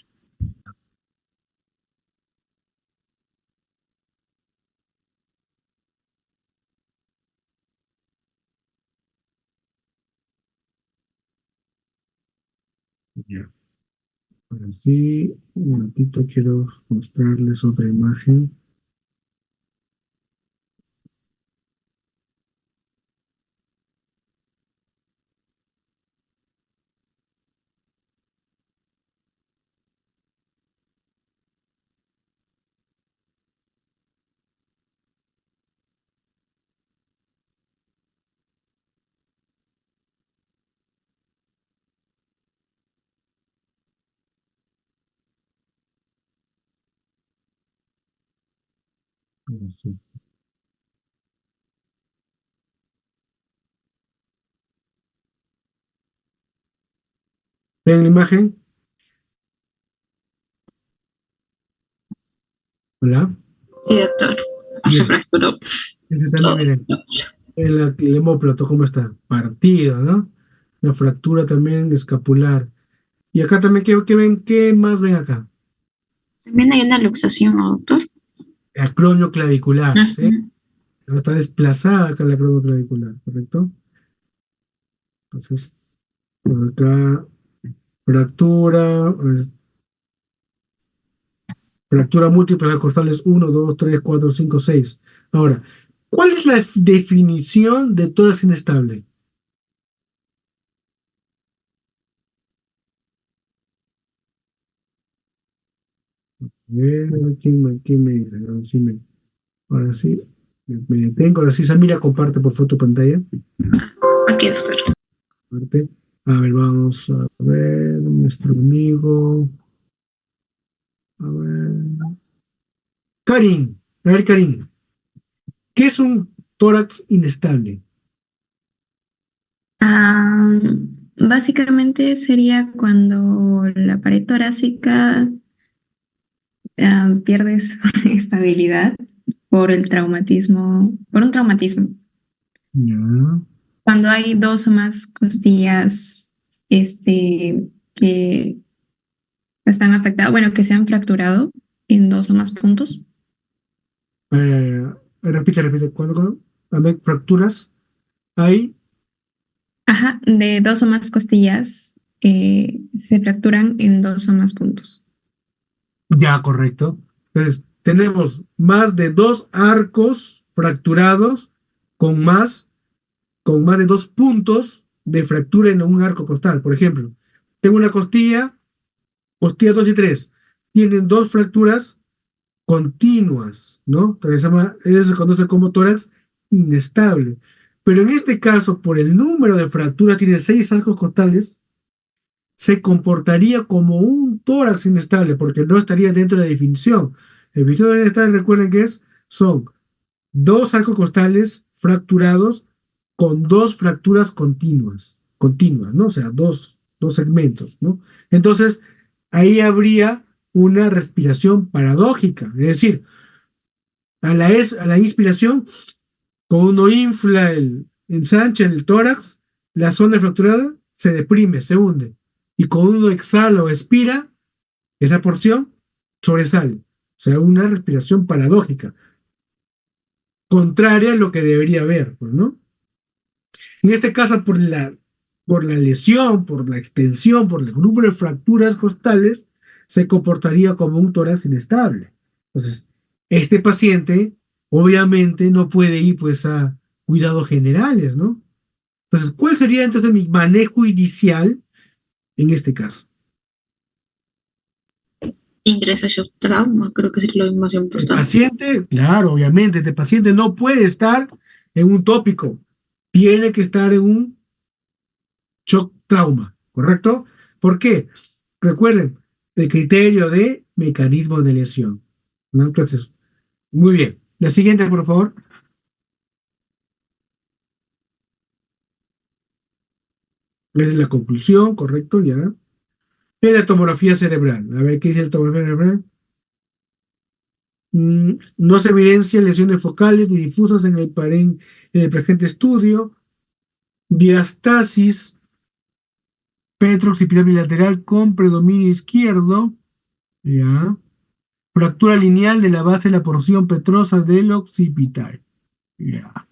Ya. Ahora sí, un ratito quiero mostrarles otra imagen. Ahora sí. ¿Ven la imagen? Hola. Sí, doctor. Se Bien. fracturó Ese también, todo. miren, el hemóplato, ¿cómo está? Partido, ¿no? La fractura también escapular. Y acá también, ven? ¿Qué más ven acá? También hay una luxación, ¿no, doctor? Acronio clavicular, ¿sí? Ujú. Está desplazada acá la acronio clavicular, ¿correcto? Entonces, por acá, fractura, fractura múltiple de costales 1, 2, 3, 4, 5, 6. Ahora, ¿cuál es la definición de tórax inestable? ¿Quién me dice? Ahora sí, me detengo. Ahora sí, Samira, comparte por foto pantalla. Aquí, doctor. Comparte. A ver, vamos a ver, nuestro amigo. A ver. Karim, a ver, Karim, ¿qué es un tórax inestable? Ah, básicamente sería cuando la pared torácica pierde su estabilidad por el traumatismo, por un traumatismo. Ya. Cuando hay dos o más costillas, que están afectadas, bueno, que se han fracturado en dos o más puntos. Repite, cuando hay fracturas, hay, Ajá, de dos o más costillas se fracturan en dos o más puntos. ya, correcto. Entonces, tenemos más de dos arcos fracturados con más, con más de dos puntos de fractura en un arco costal. Por ejemplo, tengo una costilla 2 y 3 tienen dos fracturas continuas, ¿no? Entonces, eso se conoce como tórax inestable. Pero en este caso, por el número de fracturas, tiene seis arcos costales, se comportaría como un tórax inestable, porque no estaría dentro de la definición. El definición de inestable, recuerden que son dos arcos costales fracturados con dos fracturas continuas, ¿no? O sea, dos segmentos, ¿no? Entonces, ahí habría una respiración paradójica, es decir, a la inspiración, cuando uno infla ensancha el tórax, la zona fracturada se deprime, se hunde. Y cuando uno exhala o expira, esa porción sobresale. O sea, una respiración paradójica, contraria a lo que debería haber, pues, ¿no? En este caso, por la lesión, por la extensión, por el número de fracturas costales, se comportaría como un tórax inestable. Entonces, este paciente obviamente no puede ir pues a cuidados generales, ¿no? Entonces, ¿cuál sería entonces mi manejo inicial en este caso? Ingresa shock trauma, creo que es lo más El importante. paciente, claro, obviamente, este paciente no puede estar en un tópico, tiene que estar en un shock trauma, ¿correcto? ¿Por qué? Recuerden, el criterio de mecanismo de lesión, ¿no? Entonces, muy bien. La siguiente, por favor. Es la conclusión, correcto, ya. Es la tomografía cerebral. A ver, ¿qué dice la tomografía cerebral? No se evidencia lesiones focales ni difusas en el presente estudio. Diastasis petrooccipital bilateral con predominio izquierdo. Ya. Fractura lineal de la base de la porción petrosa del occipital. Ya.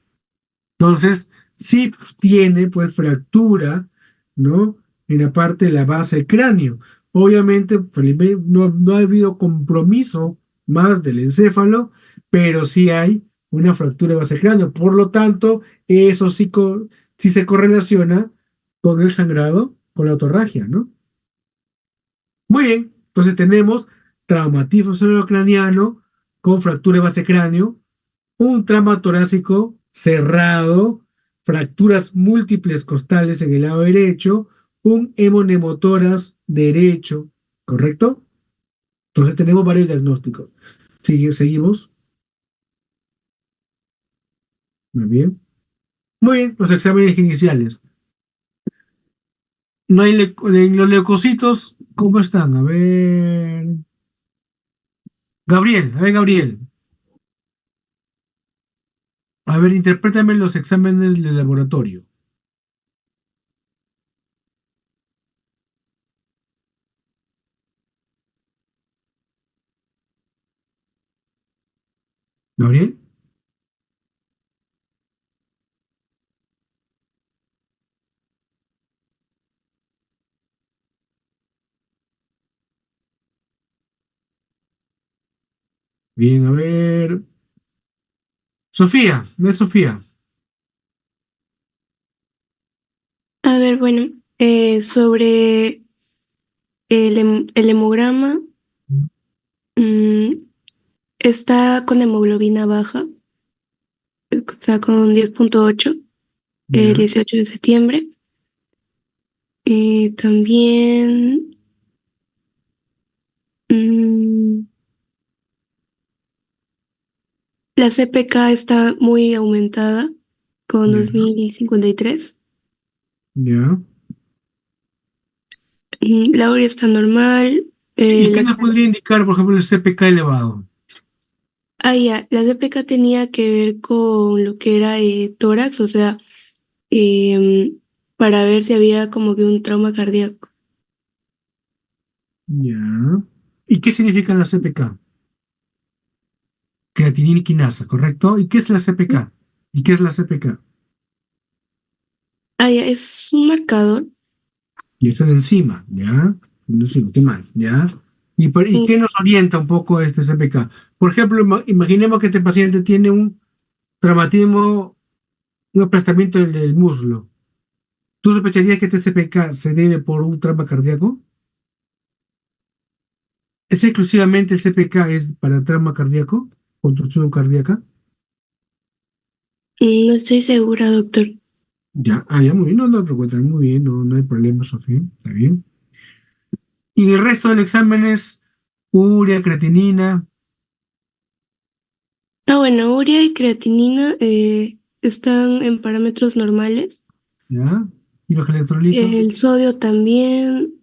Entonces, sí tiene pues fractura, ¿no? En la parte de la base del cráneo. Obviamente, felizmente, no ha habido compromiso más del encéfalo, pero sí hay una fractura de base del cráneo. Por lo tanto, eso sí se correlaciona con el sangrado, con la otorragia, ¿no? Muy bien, entonces tenemos traumatismo cerebrocraniano con fractura de base cráneo, un trauma torácico cerrado, fracturas múltiples costales en el lado derecho, un hemonemotórax derecho, ¿correcto? Entonces tenemos varios diagnósticos. Seguimos. Muy bien. Muy bien, los exámenes iniciales. No hay los leucocitos, ¿cómo están? A ver. Gabriel, a ver, Gabriel. A ver, interprétame los exámenes de laboratorio. Gabriel. Bien, a ver. Sofía, no es Sofía. A ver, bueno, sobre el hemograma, mm, está con hemoglobina baja, está con 10.8 el Ya. 18 de septiembre. También mm, la CPK está muy aumentada con Ya. 2053. Ya. La urea está normal. ¿Y qué nos podría indicar, por ejemplo, el CPK elevado? La CPK tenía que ver con lo que era tórax, o sea, em, para ver si había como que un trauma cardíaco. Ya. ¿Y qué significa la CPK? Creatinina y quinasa, ¿correcto? ¿Y qué es la CPK? ¿Y qué es la CPK? Es un marcador. Y es una enzima, ¿ya? Una enzima, qué mal, ¿ya? ¿Y Mm, qué nos orienta un poco este CPK? Por ejemplo, imaginemos que este paciente tiene un traumatismo, un aplastamiento del muslo. ¿Tú sospecharías que este CPK se debe por un trauma cardíaco? ¿Es exclusivamente el CPK es para trauma cardíaco? ¿Construcción cardíaca? No estoy segura, doctor. Ya, ya, muy bien, no, no, preocupa, muy bien, no, no hay problema, Sofía, está bien. Y el resto del examen es urea, creatinina, Bueno, urea y creatinina están en parámetros normales. ¿ya? Y los electrolitos, El sodio también,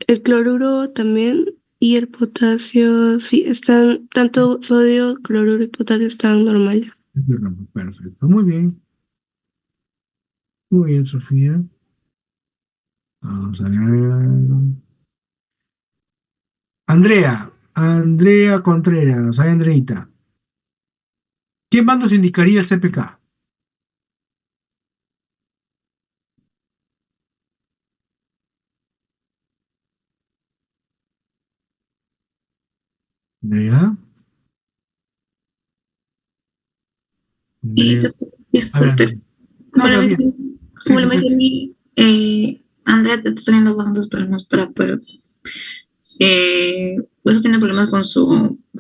el cloruro también y el potasio, sí, están, tanto sodio, cloruro y potasio están normales. perfecto, muy bien, Sofía. Vamos a ver. Andrea Contreras, ay, Andreita. ¿Qué más nos indicaría el CPK? Andrea, Y Andrea, a ver, disculpe, Andrea. No, como le está bien. mencioné, Sí, como le sí, sí. mencioné, Andrea está teniendo bastantes problemas para poder, está teniendo problemas con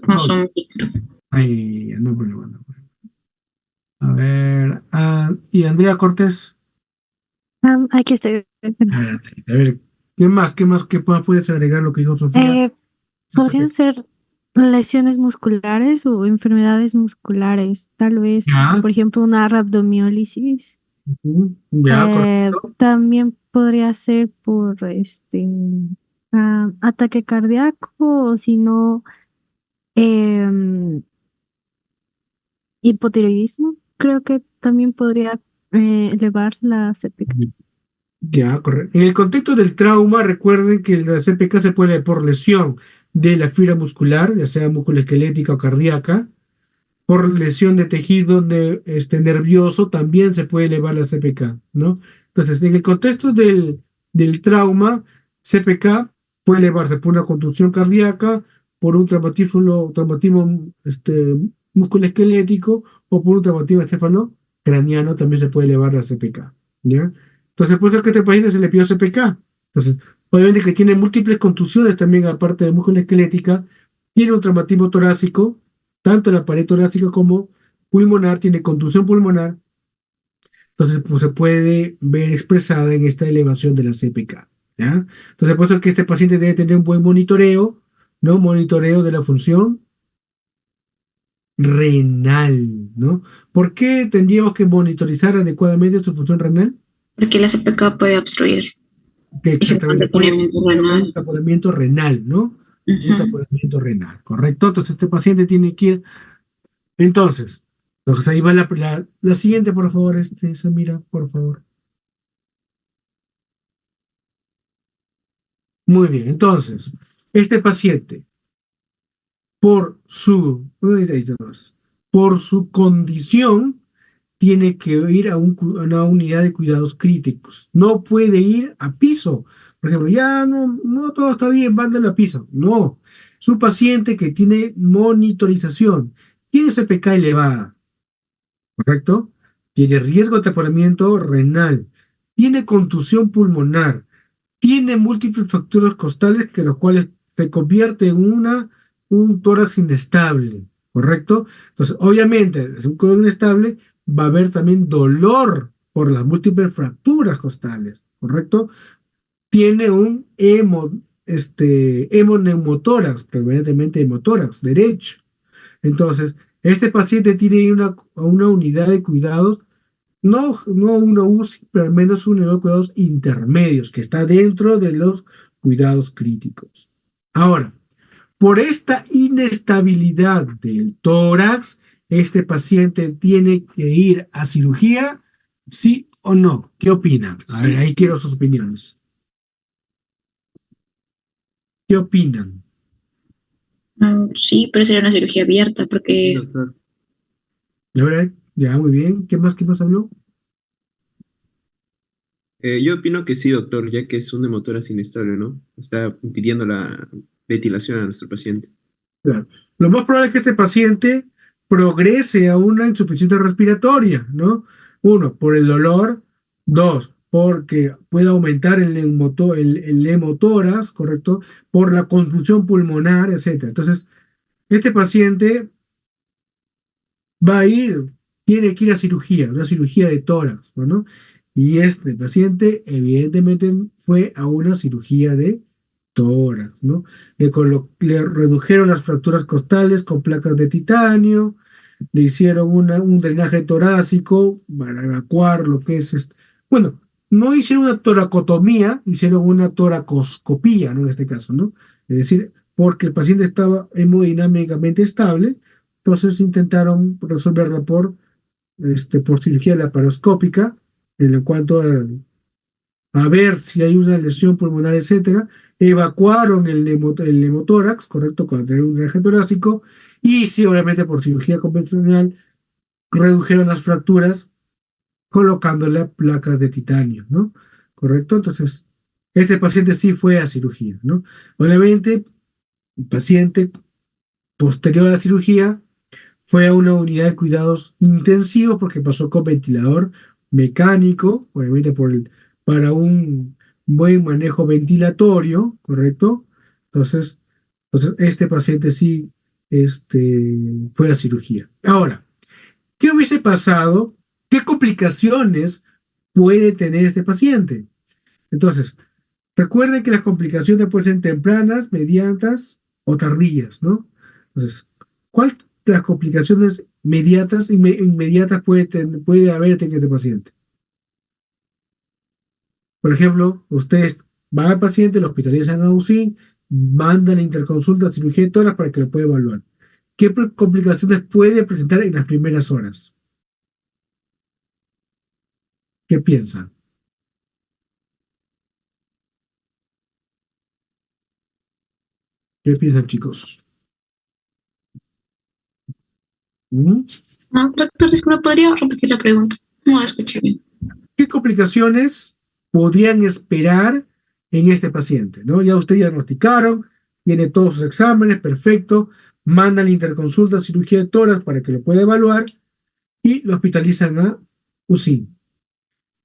No, su micro. ahí, no hay problema, no hay problema. A ver, y Andrea Cortés. Aquí estoy. A ver, ¿qué más puedes agregar lo que dijo Sofía? Eh, Podrían ser lesiones musculares o enfermedades musculares, tal vez, Ya, por ejemplo, una rhabdomiólisis. ya, correcto. También podría ser por ataque cardíaco o si no, em, hipotiroidismo. Creo que también podría elevar la CPK. Ya, correcto. En el contexto del trauma, recuerden que la CPK se puede por lesión de la fibra muscular, ya sea musculoesquelética o cardíaca, por lesión de tejido nervioso, también se puede elevar la CPK, ¿no? Entonces, en el contexto del trauma, CPK puede elevarse por una contusión cardíaca, por un traumatismo musculoesquelético o por un traumatismo encefalocraniano, también se puede elevar la CPK, ¿ya? Entonces, por eso que a este paciente se le pidió CPK. Entonces, obviamente que tiene múltiples contusiones también, aparte de musculoesquelética, tiene un traumatismo torácico, tanto la pared torácica como pulmonar, tiene contusión pulmonar, entonces pues, se puede ver expresada en esta elevación de la CPK, ¿ya? Entonces, por eso es que este paciente debe tener un buen monitoreo, ¿no? Monitoreo de la función renal, ¿no? ¿Por qué tendríamos que monitorizar adecuadamente su función renal? porque la CPK puede obstruir Que ese exactamente puede taponamiento generar un renal. taponamiento renal, ¿no? Un Ujú. taponamiento renal, ¿correcto? Entonces este paciente tiene que ir. Entonces ahí va la siguiente, por favor, Samira, por favor. Muy bien, entonces, este paciente, por su, por su condición, tiene que ir a una unidad de cuidados críticos. No puede ir a piso. Por ejemplo, ya no todo está bien, mándalo a piso. No. Su paciente que tiene monitorización, tiene CPK elevada, ¿correcto? Tiene riesgo de taponamiento renal, tiene contusión pulmonar, tiene múltiples fracturas costales que los cuales se convierte en un tórax inestable, ¿correcto? Entonces, obviamente, es un tórax inestable, va a haber también dolor por las múltiples fracturas costales, ¿correcto? Tiene un hemoneumotórax, predominantemente hemotórax derecho. Entonces, este paciente tiene una unidad de cuidados, no una UCI, pero al menos una unidad de cuidados intermedios, que está dentro de los cuidados críticos. Ahora, por esta inestabilidad del tórax, este paciente tiene que ir a cirugía, ¿sí o no? ¿Qué opinan? A ver, Sí, ahí quiero sus opiniones. ¿Qué opinan? Sí, pero sería una cirugía abierta sí, porque doctor. A ver, ya, muy bien. Qué más habló? Yo opino que sí, doctor, ya que es un hemotórax inestable, ¿no? Está impidiendo la ventilación a nuestro paciente. Claro. Lo más probable es que este paciente progrese a una insuficiencia respiratoria, ¿no? Uno, por el dolor. Dos, porque puede aumentar el hemotórax, ¿correcto? Por la confusión pulmonar, etcétera. Entonces, este paciente va a ir, tiene que ir a cirugía, una cirugía de tórax, ¿no? Y este paciente, evidentemente, fue a una cirugía de tórax, ¿no? Le redujeron las fracturas costales con placas de titanio, le hicieron un drenaje torácico para evacuar lo que es bueno, no hicieron una toracotomía, hicieron una toracoscopía, ¿no? En este caso, ¿no? Es decir, porque el paciente estaba hemodinámicamente estable, entonces intentaron resolverla por cirugía laparoscópica, en cuanto a ver si hay una lesión pulmonar, etcétera. Evacuaron el hemotórax, correcto, con tener un drenaje torácico, y sí, obviamente por cirugía convencional, redujeron las fracturas colocándole placas de titanio, ¿no? ¿Correcto? Entonces, este paciente sí fue a cirugía, ¿no? Obviamente, el paciente posterior a la cirugía fue a una unidad de cuidados intensivos porque pasó con ventilador mecánico, obviamente para un buen manejo ventilatorio, ¿correcto? Entonces, este paciente sí fue a cirugía. Ahora, ¿qué hubiese pasado? ¿Qué complicaciones puede tener este paciente? Entonces, recuerden que las complicaciones pueden ser tempranas, medianas o tardías, ¿no? Entonces, ¿cuál de las complicaciones inmediatas puede haber en este paciente? Por ejemplo, ustedes van al paciente, lo hospitalizan a UCI, mandan a interconsulta a cirugía de tórax para que lo pueda evaluar. ¿Qué complicaciones puede presentar en las primeras horas? ¿Qué piensan? ¿Qué piensan, chicos? ¿Mm? Doctor, disculpe, ¿podría repetir la pregunta? No la escuché bien. ¿Qué complicaciones podrían esperar en este paciente? ¿No? Ya ustedes diagnosticaron, tiene todos sus exámenes, perfecto, mandan la interconsulta cirugía de tórax para que lo pueda evaluar y lo hospitalizan a UCI.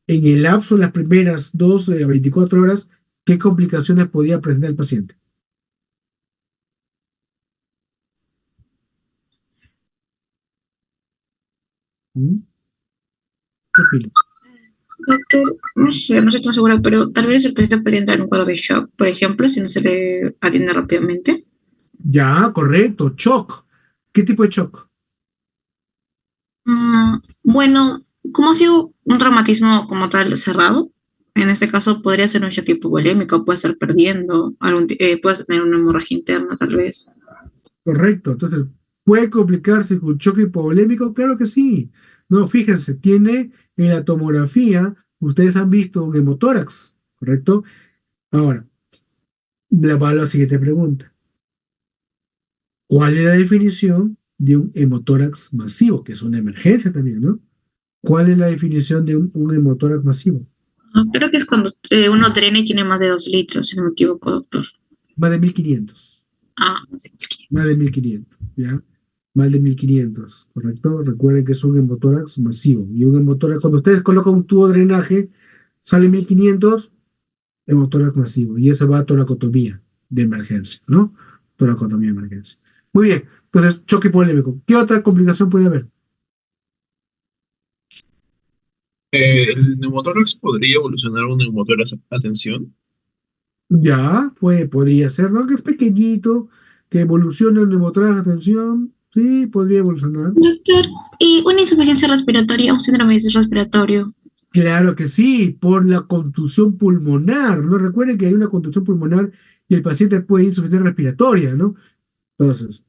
En el lapso de las primeras 12 a 24 horas, ¿qué complicaciones podía presentar el paciente? ¿Mm? ¿Qué opinas? Doctor, no estoy tan segura, pero tal vez el paciente podría entrar en un cuadro de shock, por ejemplo, si no se le atiende rápidamente. Ya, correcto, shock. ¿Qué tipo de shock? Bueno, como ha sido un traumatismo como tal cerrado, en este caso podría ser un shock hipovolémico, puede estar perdiendo, puede tener una hemorragia interna tal vez. Correcto. Entonces, ¿puede complicarse con choque hipovolémico? Claro que sí. No, fíjense, tiene en la tomografía, ustedes han visto un hemotórax, ¿correcto? Ahora, le va a la siguiente pregunta. ¿Cuál es la definición de un hemotórax masivo? Que es una emergencia también, ¿no? ¿Cuál es la definición de un hemotórax masivo? Creo que es cuando uno drena y tiene más de 2 litros, si no me equivoco, doctor. Más de 1500. Ah, no sé. Más de 1500, ¿ya? Más de 1500, ¿correcto? Recuerden que es un hemotórax masivo. Y un hemotórax, cuando ustedes colocan un tubo de drenaje, sale 1500, hemotórax masivo. Y eso va a toracotomía de emergencia, ¿no? Toracotomía de emergencia. Muy bien. Entonces, choque polémico. ¿Qué otra complicación puede haber? ¿El neumotórax podría evolucionar a un neumotórax a tensión? Ya, podría ser, ¿no? Que es pequeñito, que evolucione un hemotórax, atención. Sí, podría evolucionar. Doctor, ¿y una insuficiencia respiratoria, un síndrome respiratorio? Claro que sí, por la contusión pulmonar, ¿no? Recuerden que hay una contusión pulmonar y el paciente puede ir insuficiencia respiratoria, ¿no? Entonces,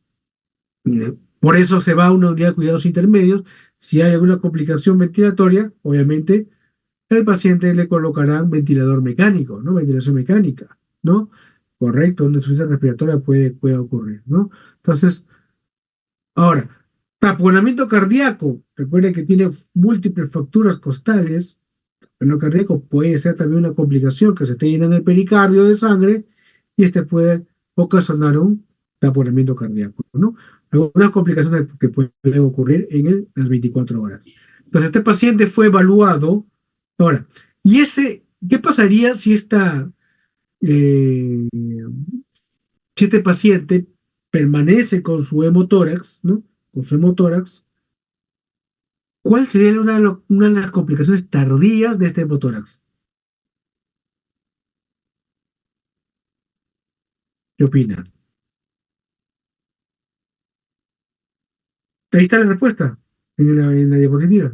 por eso se va a una unidad de cuidados intermedios. Si hay alguna complicación ventilatoria, obviamente el paciente le colocará un ventilador mecánico, ¿no? Ventilación mecánica, ¿no? Correcto, una insuficiencia respiratoria puede ocurrir, ¿no? Entonces, ahora, taponamiento cardíaco. Recuerden que tiene múltiples fracturas costales. El cardíaco puede ser también una complicación que se esté llenando el pericardio de sangre y este puede ocasionar un taponamiento cardíaco, ¿no? Algunas complicaciones que pueden ocurrir en las 24 horas. Entonces, este paciente fue evaluado. Ahora, ¿qué pasaría eh, si este paciente permanece con su hemotórax, ¿no? Con su hemotórax, ¿cuál sería una de las complicaciones tardías de este hemotórax? ¿Qué opina? Ahí está la respuesta, en la diapositiva.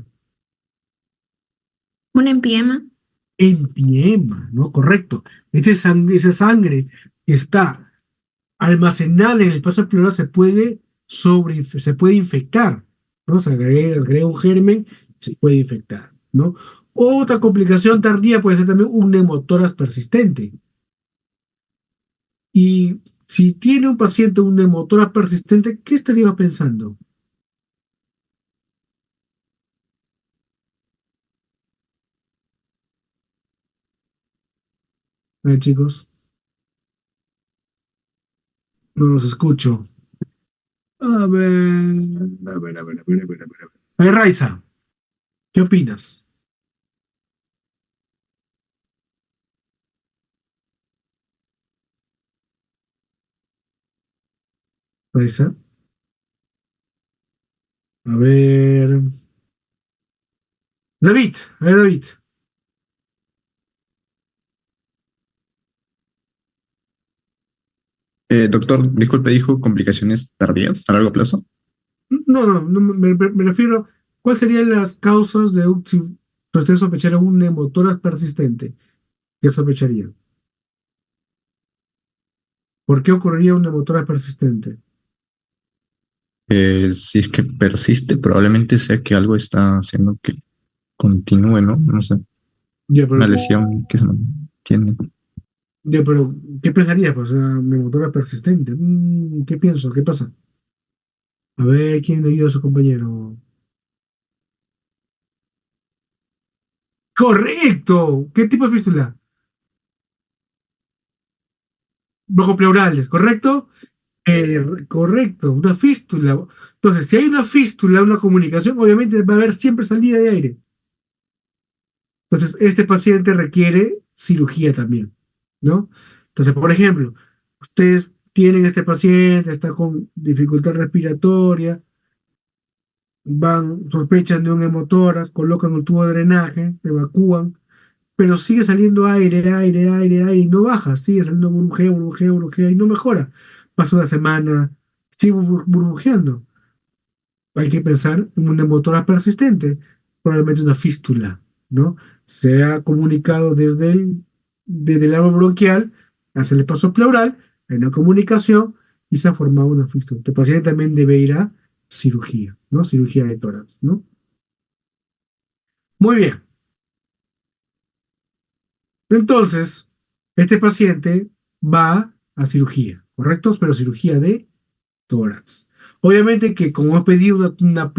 Un empiema. Empiema, ¿no? Correcto. Esa sangre que está almacenada en el espacio pleural se puede infectar, ¿no? Se agrega un germen, se puede infectar, ¿no? Otra complicación tardía puede ser también un neumotórax persistente. Y si tiene un paciente un neumotórax persistente, ¿qué estaría pensando? A ver, chicos, no los escucho. A ver, a ver, a ver, a ver, a ver, a ver. A ver, Raiza, ¿qué opinas? Raiza, a ver. David, a ver, David. Doctor, disculpe, dijo complicaciones tardías a largo plazo. No, me refiero, ¿cuáles serían las causas si usted sospechara un neumotórax persistente? ¿Qué sospecharía? ¿Por qué ocurriría un neumotórax persistente? Si es que persiste, probablemente sea que algo está haciendo que continúe, ¿no? No sé, Ya, pero, una lesión que se mantiene. ya, pero ¿qué pensaría? Pues, neumotórax persistente. ¿Qué pienso? ¿Qué pasa? A ver, ¿quién le ayuda a su compañero? ¡Correcto! ¿Qué tipo de fístula? Broncopleural, ¿correcto? Correcto, una fístula. Entonces, si hay una fístula, una comunicación, obviamente va a haber siempre salida de aire. Entonces, este paciente requiere cirugía también, ¿no? Entonces, por ejemplo, ustedes tienen este paciente, está con dificultad respiratoria, sospechan de un hemotórax, colocan un tubo de drenaje, evacúan, pero sigue saliendo aire, aire, aire, aire, y no baja, sigue saliendo burbujeo, burbujeo, burbujeo, y no mejora. Pasa una semana, sigue burbujeando. Hay que pensar en un hemotórax persistente. probablemente una fístula, ¿no? Se ha comunicado desde el árbol bronquial hacia el espacio pleural, hay una comunicación y se ha formado una fístula. El paciente también debe ir a cirugía, ¿no? Cirugía de tórax, ¿no? Muy bien. Entonces, este paciente va a cirugía, ¿correcto? Pero cirugía de tórax. Obviamente que como he pedido una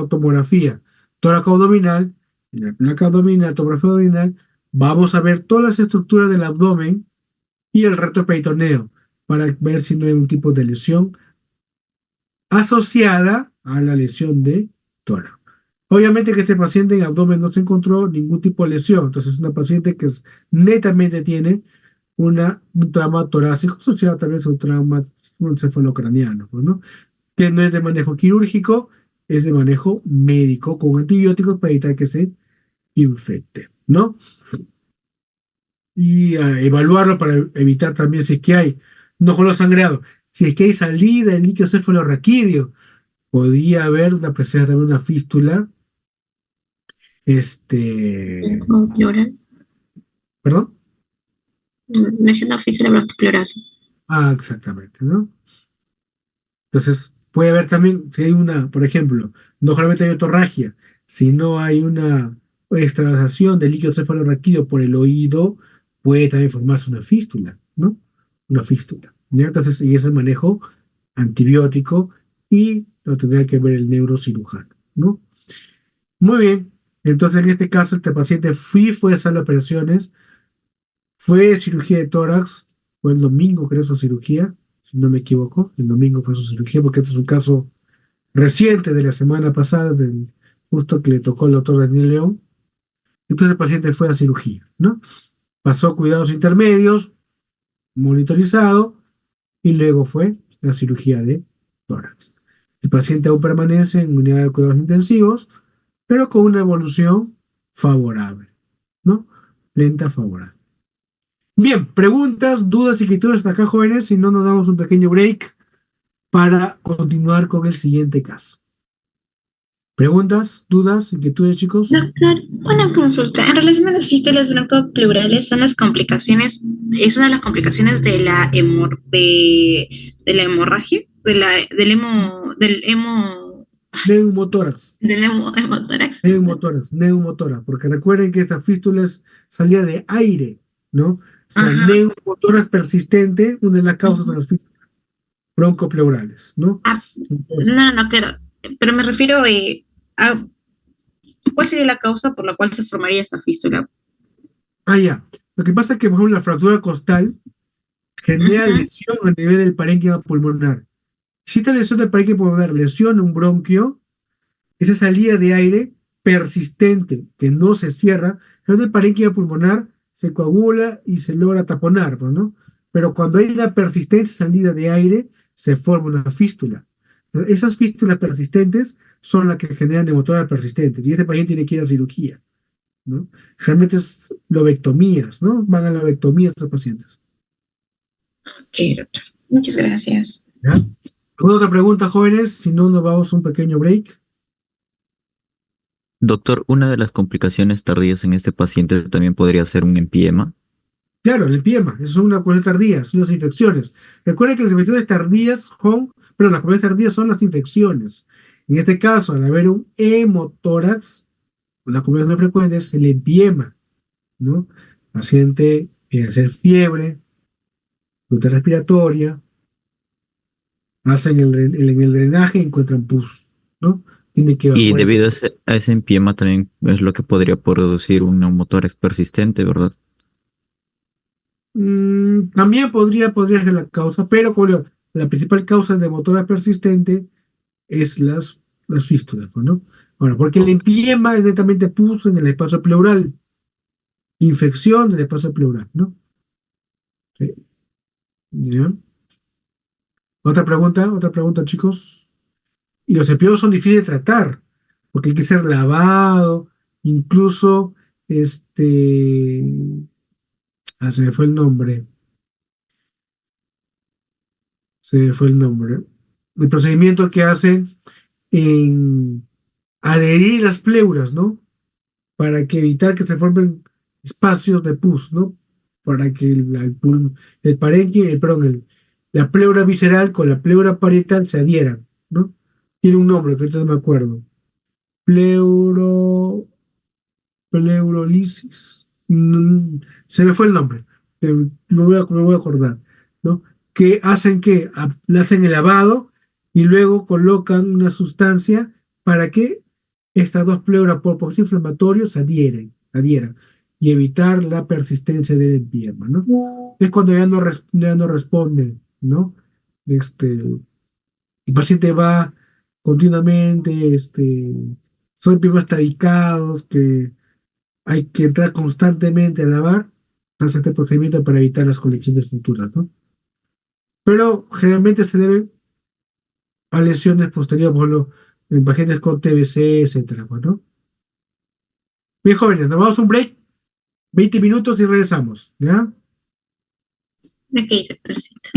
tomografía tóraco abdominal, en la placa abdominal, tomografía abdominal, vamos a ver todas las estructuras del abdomen y el retroperitoneo para ver si no hay un tipo de lesión asociada a la lesión de tórax. Obviamente que este paciente en abdomen no se encontró ningún tipo de lesión, entonces es una paciente que netamente tiene un trauma torácico asociado tal vez a un trauma cefalocraniano, pues, ¿no? Que no es de manejo quirúrgico, es de manejo médico con antibióticos para evitar que se infecte, ¿no? Y evaluarlo para evitar también si es que hay, no solo sangrado, si es que hay salida del líquido cefalorraquídeo, podría haber la presencia de una fístula, Pleural. ¿perdón? Menciona fístula bronquipleural. Ah, exactamente, ¿no? Entonces, puede haber también, si hay una, por ejemplo, no solamente hay otorragia, sino hay una extravasación del líquido cefalorraquídeo por el oído, puede también formarse una fístula, ¿no? Una fístula, ¿ya? Entonces, y ese manejo antibiótico y lo tendría que ver el neurocirujano, ¿no? Muy bien. Entonces, en este caso, este paciente fue a sala de operaciones, fue cirugía de tórax, fue el domingo, creo, su cirugía, si no me equivoco, el domingo fue su cirugía, porque este es un caso reciente de la semana pasada, justo que le tocó al doctor Daniel León. Entonces el paciente fue a cirugía, ¿no? Pasó cuidados intermedios, monitorizado, y luego fue a cirugía de tórax. El paciente aún permanece en unidad de cuidados intensivos, pero con una evolución favorable, ¿no? Lenta, favorable. Bien, preguntas, dudas, inquietudes hasta acá, jóvenes. Si no, nos damos un pequeño break para continuar con el siguiente caso. ¿Preguntas, dudas, inquietudes, chicos? Doctor, una consulta. En relación a las fístulas broncopleurales, son las complicaciones, es una de las complicaciones de la hemorragia, Neumotórax. del hemotórax. Neumotórax, porque recuerden que esta fístula es salida de aire, ¿no? O sea, Ajá. neumotórax persistente, una de las causas de las fístulas broncopleurales, ¿no? Ah, Entonces, no, claro. Pero me refiero a cuál sería la causa por la cual se formaría esta fístula. ya. Lo que pasa es que, por ejemplo, la fractura costal genera Ujú. lesión a nivel del parénquima pulmonar. Si esta lesión del parénquima pulmonar lesiona un bronquio, esa salida de aire persistente que no se cierra, el parénquima pulmonar se coagula y se logra taponar, pues, ¿no? Pero cuando hay una persistente salida de aire, se forma una fístula. Esas fístulas persistentes son las que generan neumotórax persistentes y este paciente tiene que ir a cirugía, ¿no? Realmente es lobectomías, ¿no? Van a lobectomía estos pacientes. Ok, doctor. Muchas gracias. ¿Ya? ¿Alguna otra pregunta, jóvenes? Si no, nos vamos a un pequeño break. Doctor, una de las complicaciones tardías en este paciente también podría ser un empiema. Claro, el empiema, eso es una complicación tardía, son las infecciones. Recuerden que las infecciones tardías son, pero las complicaciones tardías son las infecciones. En este caso, al haber un hemotórax, una complicación más frecuente es el empiema, ¿no? El paciente quiere hacer fiebre, ruta respiratoria, hacen el drenaje y encuentran pus, ¿no? Tiene que Y evacuar ese. debido a ese empiema también es lo que podría producir un neumotórax persistente, ¿verdad? También podría ser la causa, pero como digo, la principal causa de motora persistente es las fístulas, pues, ¿no? Ahora, porque el empiema es netamente pus en el espacio pleural, infección del espacio pleural, ¿no? Sí. ¿Ya? Otra pregunta, chicos. Y los empiemos son difíciles de tratar, porque hay que ser lavado, incluso, se me fue el nombre, se me fue el nombre. El procedimiento que hacen en adherir las pleuras, ¿no? para que evitar que se formen espacios de pus, ¿no? Para que el parénquima, la pleura visceral con la pleura parietal se adhieran, ¿no? Tiene un nombre que ahorita no me acuerdo. Pleuro, pleurolisis. Se me fue el nombre. Me voy a acordar, ¿no? Que hacen le hacen el lavado y luego colocan una sustancia para que estas dos pleuras por proceso inflamatorio se adhieran y evitar la persistencia del empiema, ¿no? Es cuando ya no responde, ¿no? El paciente va continuamente, son empiemas tabicados que hay que entrar constantemente a lavar, hace este procedimiento para evitar las colecciones futuras, ¿no? Pero generalmente se debe a lesiones posteriores, por ejemplo, en pacientes con TBC, etcétera, pues, ¿no? Bien, jóvenes, nos vamos a un break, 20 minutos y regresamos, ¿ya? Ok, doctorcito.